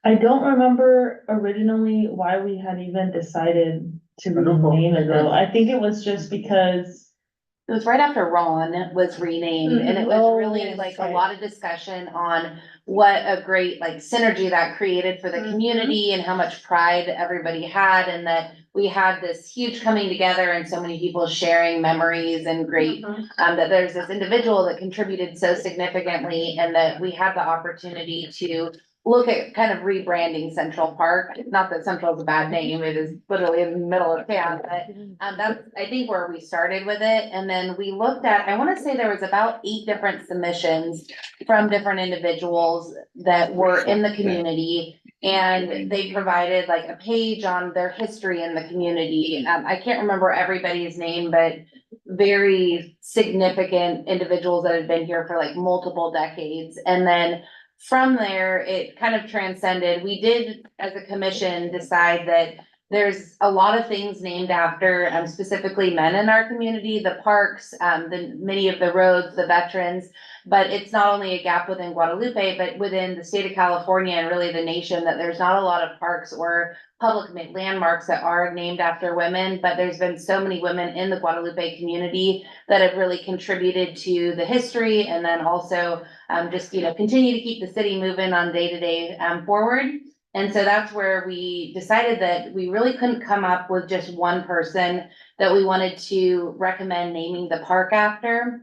I don't remember originally why we had even decided to rename it though. I think it was just because. It was right after Ron was renamed, and it was Oh, really yes, like a right. lot of discussion on what a great like synergy that created for the community and how much pride everybody had, and that we had this huge coming together and so many people sharing memories and great, that there's this individual that contributed so significantly, and that we had the opportunity to look at kind of rebranding Central Park. Not that Central is a bad name, it is literally in the middle of town, but that's, I think, where we started with it. And then we looked at, I wanna say there was about 8 different submissions from different individuals that were in the community. And they provided like a page on their history in the community. I can't remember everybody's name, but very significant individuals that had been here for like multiple decades. And then from there, it kind of transcended. We did, as a commission, decide that there's a lot of things named after specifically men in our community, the parks, many of the roads, the veterans. But it's not only a gap within Guadalupe, but within the state of California and really the nation, that there's not a lot of parks or public landmarks that are named after women. But there's been so many women in the Guadalupe community that have really contributed to the history, and then also just, continue to keep the city moving on day to day forward. And so that's where we decided that we really couldn't come up with just one person that we wanted to recommend naming the park after.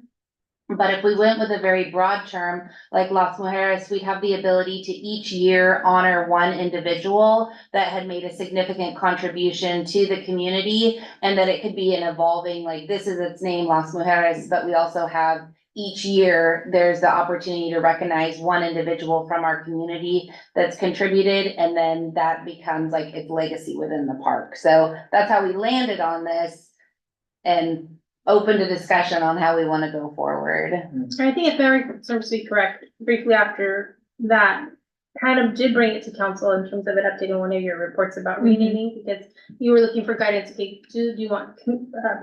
But if we went with a very broad term, like Las Mujeres, we'd have the ability to each year honor one individual that had made a significant contribution to the community, and that it could be an evolving, like this is its name, Las Mujeres, but we also have each year, there's the opportunity to recognize one individual from our community that's contributed, and then that becomes like its legacy within the park. So that's how we landed on this and opened a discussion on how we want to go forward. I think if memory serves to be correct, briefly after that, kind of did bring it to council in terms of it updating one of your reports about renaming, because you were looking for guidance, okay, do you want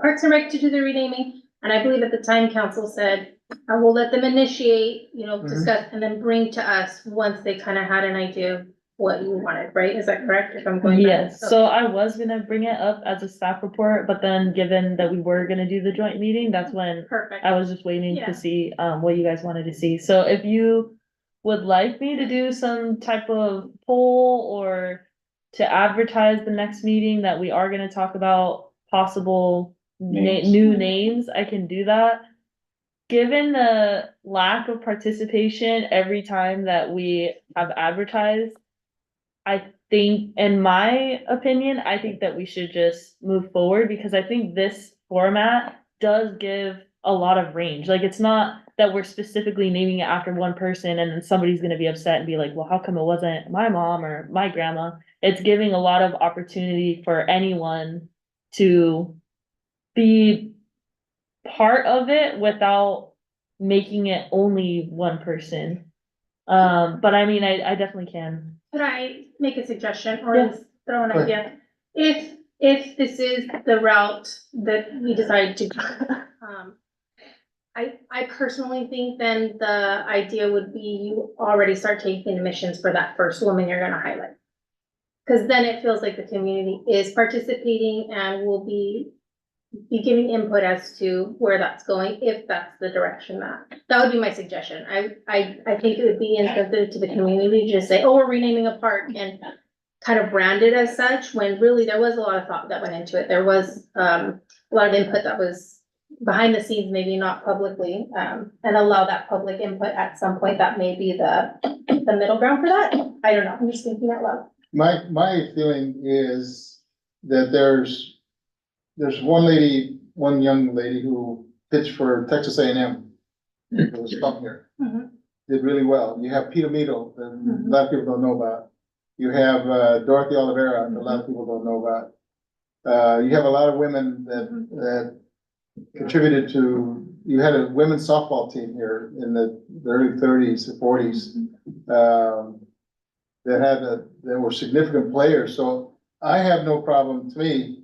Parks and Rec to do the renaming? And I believe at the time council said, I will let them initiate, discuss, and then bring to us once they kind of had an idea of what you wanted, right? Is that correct? If I'm going back? Yes, so I was gonna bring it up as a staff report, but then given that we were gonna do the joint meeting, that's when Perfect. I was just waiting Yeah. to see, what you guys wanted to see. So if you would like me to do some type of poll or to advertise the next meeting that we are gonna talk about possible Names. new names, I can do that. Given the lack of participation every time that we have advertised, I think, in my opinion, I think that we should just move forward because I think this format does give a lot of range. Like, it's not that we're specifically naming it after one person and then somebody's gonna be upset and be like, well, how come it wasn't my mom or my grandma? It's giving a lot of opportunity for anyone to be part of it without making it only one person. But I mean, I definitely can. Could I make a suggestion or Yeah. just throw an Go idea? If this is the route that we decide to, I personally think then the idea would be you already start taking admissions for that first woman you're gonna highlight. Cause then it feels like the community is participating and will be giving input as to where that's going, if that's the direction that would be my suggestion. I think it would be insensitive to the community to just say, oh, we're renaming a park and kind of brand it as such, when really there was a lot of thought that went into it. There was, a lot of input that was behind the scenes, maybe not publicly, and allow that public input at some point. That may be the middle ground for that. I don't know. I'm just thinking out loud. My feeling is that there's one young lady who pitched for Texas A&M. It was from here. Mhm. Did really well. You have Peter Mito, that a lot of people don't know about. You have Dorothy Oliveira, that a lot of people don't know about. You have a lot of women that contributed to, you had a women's softball team here in the early thirties or forties. That were significant players, so I have no problem, to me,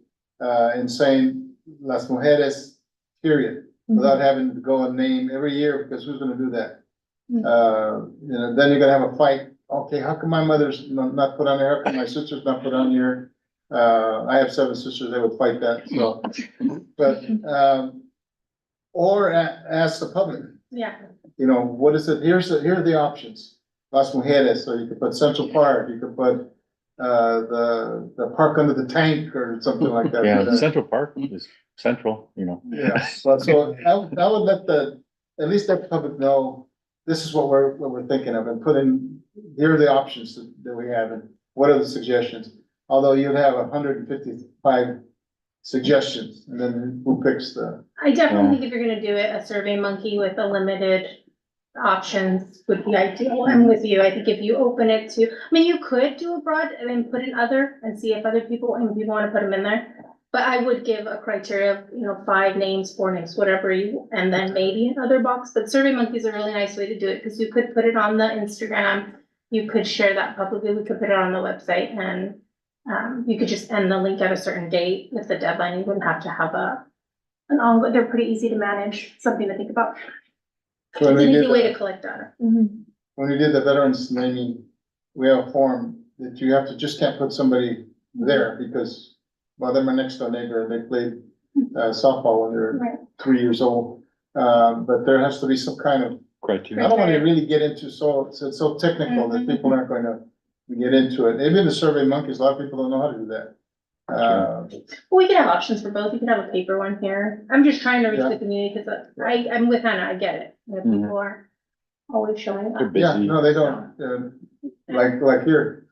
in saying Las Mujeres, period, without having to go and name every year, because who's gonna do that? Then you're gonna have a fight, okay, how come my mother's not put on there, how come my sister's not put on here? I have 7 sisters, they would fight that, so, but, or ask the public, Yeah. what is it, here are the options. Las Mujeres, so you could put Central Park, you could put, the park under the tank or something like that. Yeah, But, Central Park is central, Yeah, but so I would let at least let the public know, this is what we're thinking of, and put in, here are the options that we have, and what are the suggestions? Although you'd have 155 suggestions, and then who picks the, I definitely think if you're gonna do it, a Survey Monkey with a limited options would be ideal. I'm with you. I think if you open it to, you could do a broad, put in other and see if other people, and people wanna put them in there. But I would give a criteria of, 5 names, 4 names, whatever and then maybe another box. But Survey Monkey is a really nice way to do it, because you could put it on the Instagram. You could share that publicly. We could put it on the website, and you could just end the link at a certain date with the deadline. You wouldn't have to have an ongoing, they're pretty easy to manage, something to think about. It's when an we easy did way to the, collect data. when we did the veterans naming, we have a form that you just can't put somebody there, because, well, they're my next door neighbor, and they played softball when they were Right. 3 years old. But there has to be some kind of, I criteria. don't want to really get into, it's so technical that people aren't going to get into it. Even the Survey Monkeys, a lot of people don't know how to do that. We could have options for both. You could have a paper one here. I'm just trying to reach Yeah. the community, because I'm with Hannah, I get it. Mhm. People are always showing They're up. Yeah, busy. no, they don't, like here.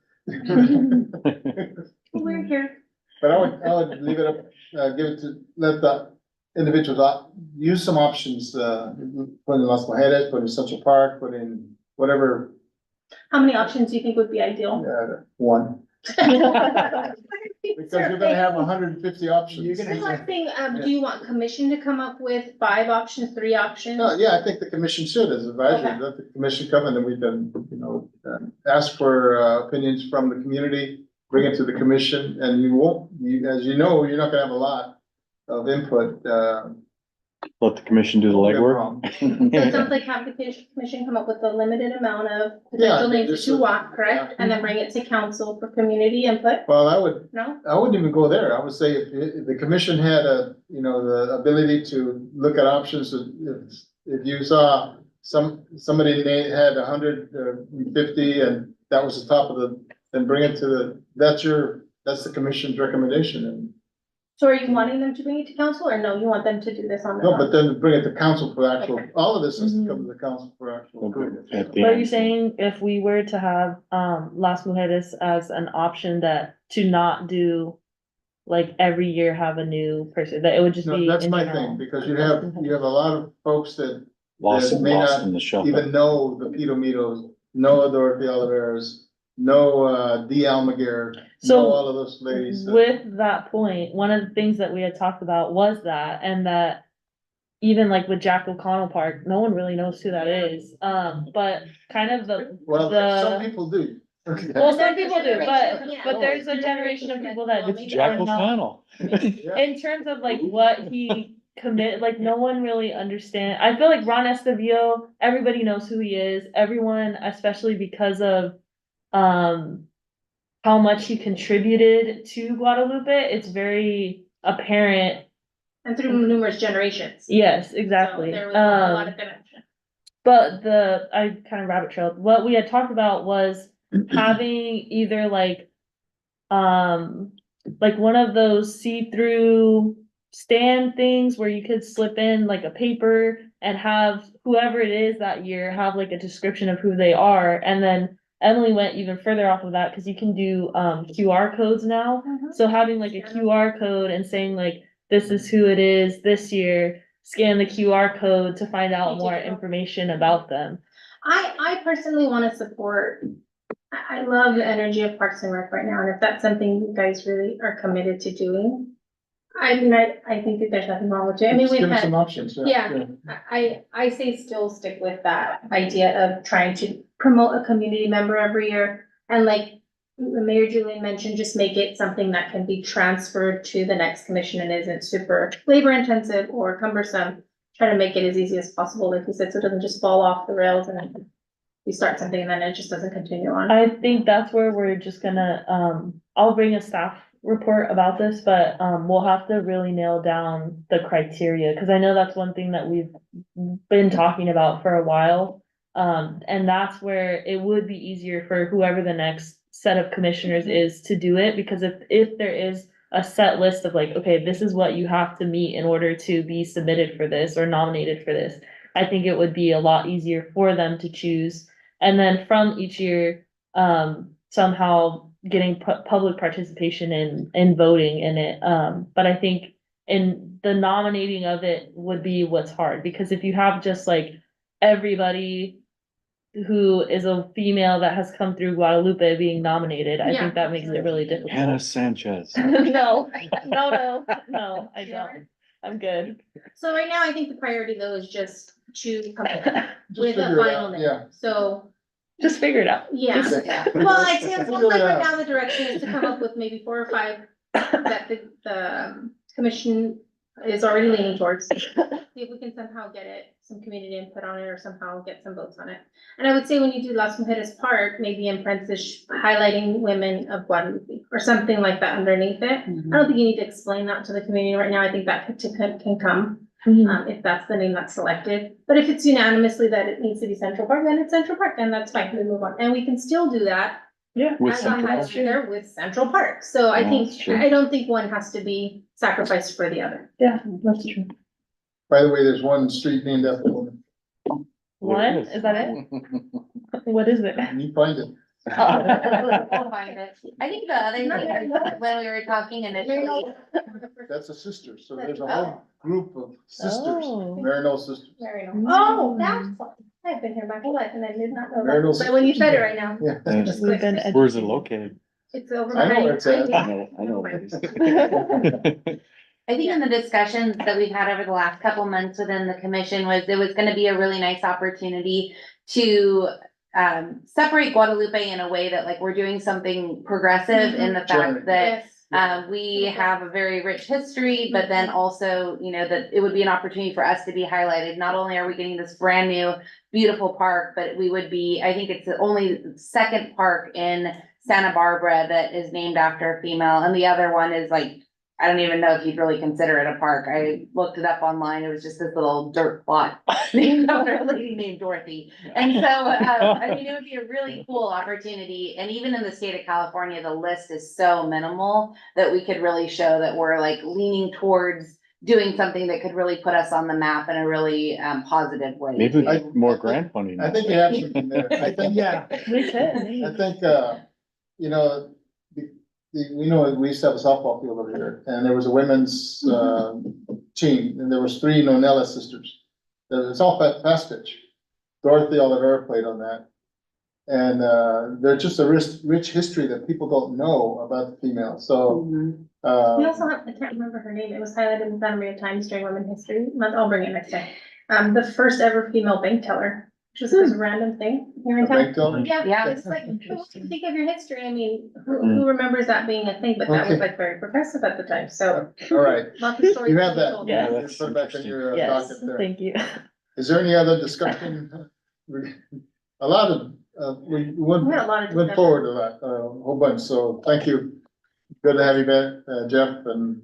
We're here. But I would leave it up, let the individuals use some options, put in Las Mujeres, put in Central Park, put in whatever, How many options do you think would be ideal? one. Because you're gonna have 150 options. You're gonna- The last thing, do you want commission to come up with 5 options, 3 options? No, yeah, I think the commission should, as advisory, Okay. let the commission come and then we can, ask for opinions from the community, bring it to the commission, and you won't, as you know, you're not gonna have a lot of input, Let the commission do the legwork. So it sounds like have the commission come up with a limited amount of Yeah, potential names just that you a- want, correct? And then bring it to council for community input, Well, I wouldn't even go there. I would say if the commission had the ability to look at options, if you saw somebody had 150 and that was the top of then bring it to that's the commission's recommendation. And so are you wanting them to bring it to council, or no, you want them to do this on their no, own? but then bring it to council for actual, Okay. all of this has to come to the council for actual approval. At the But end. you're saying if we were to have, Las Mujeres as an option that to not do, like, every year have a new person, that it would just No, be that's in my general? thing, because you have a lot of folks that Lost, may lost not in the shuffle. even know the Pitomitos, know Dorothy Oliveras, know Dee Almaguer, know So, all of those ladies. With that point, one of the things that we had talked about was that, and that even like with Jack O'Connell Park, no one really knows who that is. But kind of Well, some the, people do. well, some people do, Yeah. but there's a generation of people that It's Jack are not. O'Connell. In terms of like what he commit, like no one really understand. I feel like Ron Estevillo, everybody knows who he is. Everyone, especially because of how much he contributed to Guadalupe, it's very apparent. And through numerous generations. Yes, exactly. So there was a lot of connection. But I kind of rabbit trailed. What we had talked about was having either like one of those see-through stand things where you could slip in like a paper and have whoever it is that year have like a description of who they are. And then Emily went even further off of that because you can do QR codes now. So having like a QR code and saying like, this is who it is this year, scan the QR code to find out more information about them. I personally want to support, I love the energy of Parks and Rec right now, and if that's something you guys really are committed to doing, I think that there's nothing wrong with it. I mean, Just we've give us some had, options. yeah. I say still stick with that idea of trying to promote a community member every year. And like Mayor Julian mentioned, just make it something that can be transferred to the next commission and isn't super labor intensive or cumbersome. Try to make it as easy as possible, like you said, so it doesn't just fall off the rails and then we start something and then it just doesn't continue on. I think that's where we're just gonna, I'll bring a staff report about this, but, we'll have to really nail down the criteria, cause I know that's one thing that we've been talking about for a while. And that's where it would be easier for whoever the next set of commissioners is to do it, because if there is a set list of like, okay, this is what you have to meet in order to be submitted for this or nominated for this, I think it would be a lot easier for them to choose. And then from each year, somehow getting public participation in voting in it. But I think in the nominating of it would be what's hard, because if you have just like everybody who is a female that has come through Guadalupe being nominated, I Yeah, think that makes it really difficult. Hannah Sanchez. No, I don't. I'm good. So right now, I think the priority though is just to come up Just with a figure it final out, name. yeah. So, Just figure it out. yeah. Just- Well, I'd say it sounds like Figure it right out. now the direction is to come up with maybe 4 or 5 that the commission is already leaning towards. See if we can somehow get some community input on it or somehow get some votes on it. And I would say when you do Las Mujeres Park, maybe in parentheses highlighting women of Guadalupe or something like that underneath it. I don't think you need to explain that to the community right now. I think that can come. If that's the name that's selected. But if it's unanimously that it needs to be Central Park, then it's Central Park, and that's fine, we move on. And we can still do that Yeah. With as a Central highlight Park? there with Central Park. So I Yeah, think, that's true. I don't think one has to be sacrificed for the other. Yeah, that's true. By the way, there's one street named after a woman. What? Is that it? What is it? Can you find it? We'll find it. I think the other thing, when we were talking initially, That's a sister, so there's a whole group of sisters, Oh. Marinol sisters. Oh, that's fun. I've been here my whole life and I did not know Marinol that. But when you said it right now. Yeah. We've been Where's it educated. located? It's over I know where behind. it's at. I know where it is. I think in the discussions that we've had over the last couple months within the commission was, it was gonna be a really nice opportunity to separate Guadalupe in a way that like we're doing something progressive in the fact that Yes. we have a very rich history, but then also, you know, that it would be an opportunity for us to be highlighted. Not only are we getting this brand new, beautiful park, but we would be, I think it's the only second park in Santa Barbara that is named after a female, and the other one is like, I don't even know if you'd really consider it a park. I looked it up online. It was just this little dirt plot named after a lady named Dorothy. And so, I mean, it would be a really cool opportunity. And even in the state of California, the list is so minimal that we could really show that we're like leaning towards doing something that could really put us on the map in a really positive way. Maybe we I- get more grant funding. I think you have something there. I think, Yeah. We could. I think, you know, we know we used to have a softball field over here, and there was a women's, team, and there was 3 Nonella sisters. It's all fast pitch. Dorothy Oliveira played on that. And, there's just a rich history that people don't know about the females, so, Mhm. We also have, I can't remember her name, it was highlighted in Santa Maria Times during Women History Month, I'll bring it next time. The first ever female bank teller, which was this random thing here in a town. bank teller. Yeah, Yeah. it's like, Interesting. think of your history, I mean, who remembers that being a thing, but that was Okay. like very progressive at the time, so. All right, Lots of stories. you have to be that. told. Yeah. that's Put it back in your Yes, docket there. thank you. Is there any other discussion? A lot of, we We had a lot of went discussion. forward a lot, a whole bunch, so thank you. Good to have you back, Jeff, and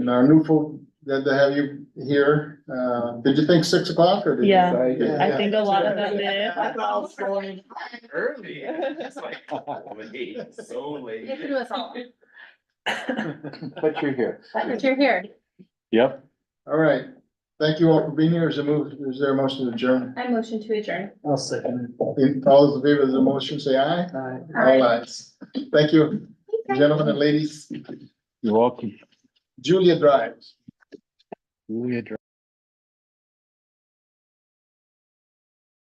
our new folk, good to have you here. Did you think 6 o'clock or? did you- Yeah, Yeah. I think a lot of them did. I thought I was going Early, it's like, wait, so It late. threw us all, But you're here. but you're here, Yep. All right, thank you all for being here. Is there a motion to adjourn? I motion to adjourn. I'll second All those in favor of the motion, say aye. it. All ayes. Thank you, gentlemen and ladies. You're welcome. Julia Drives. Julia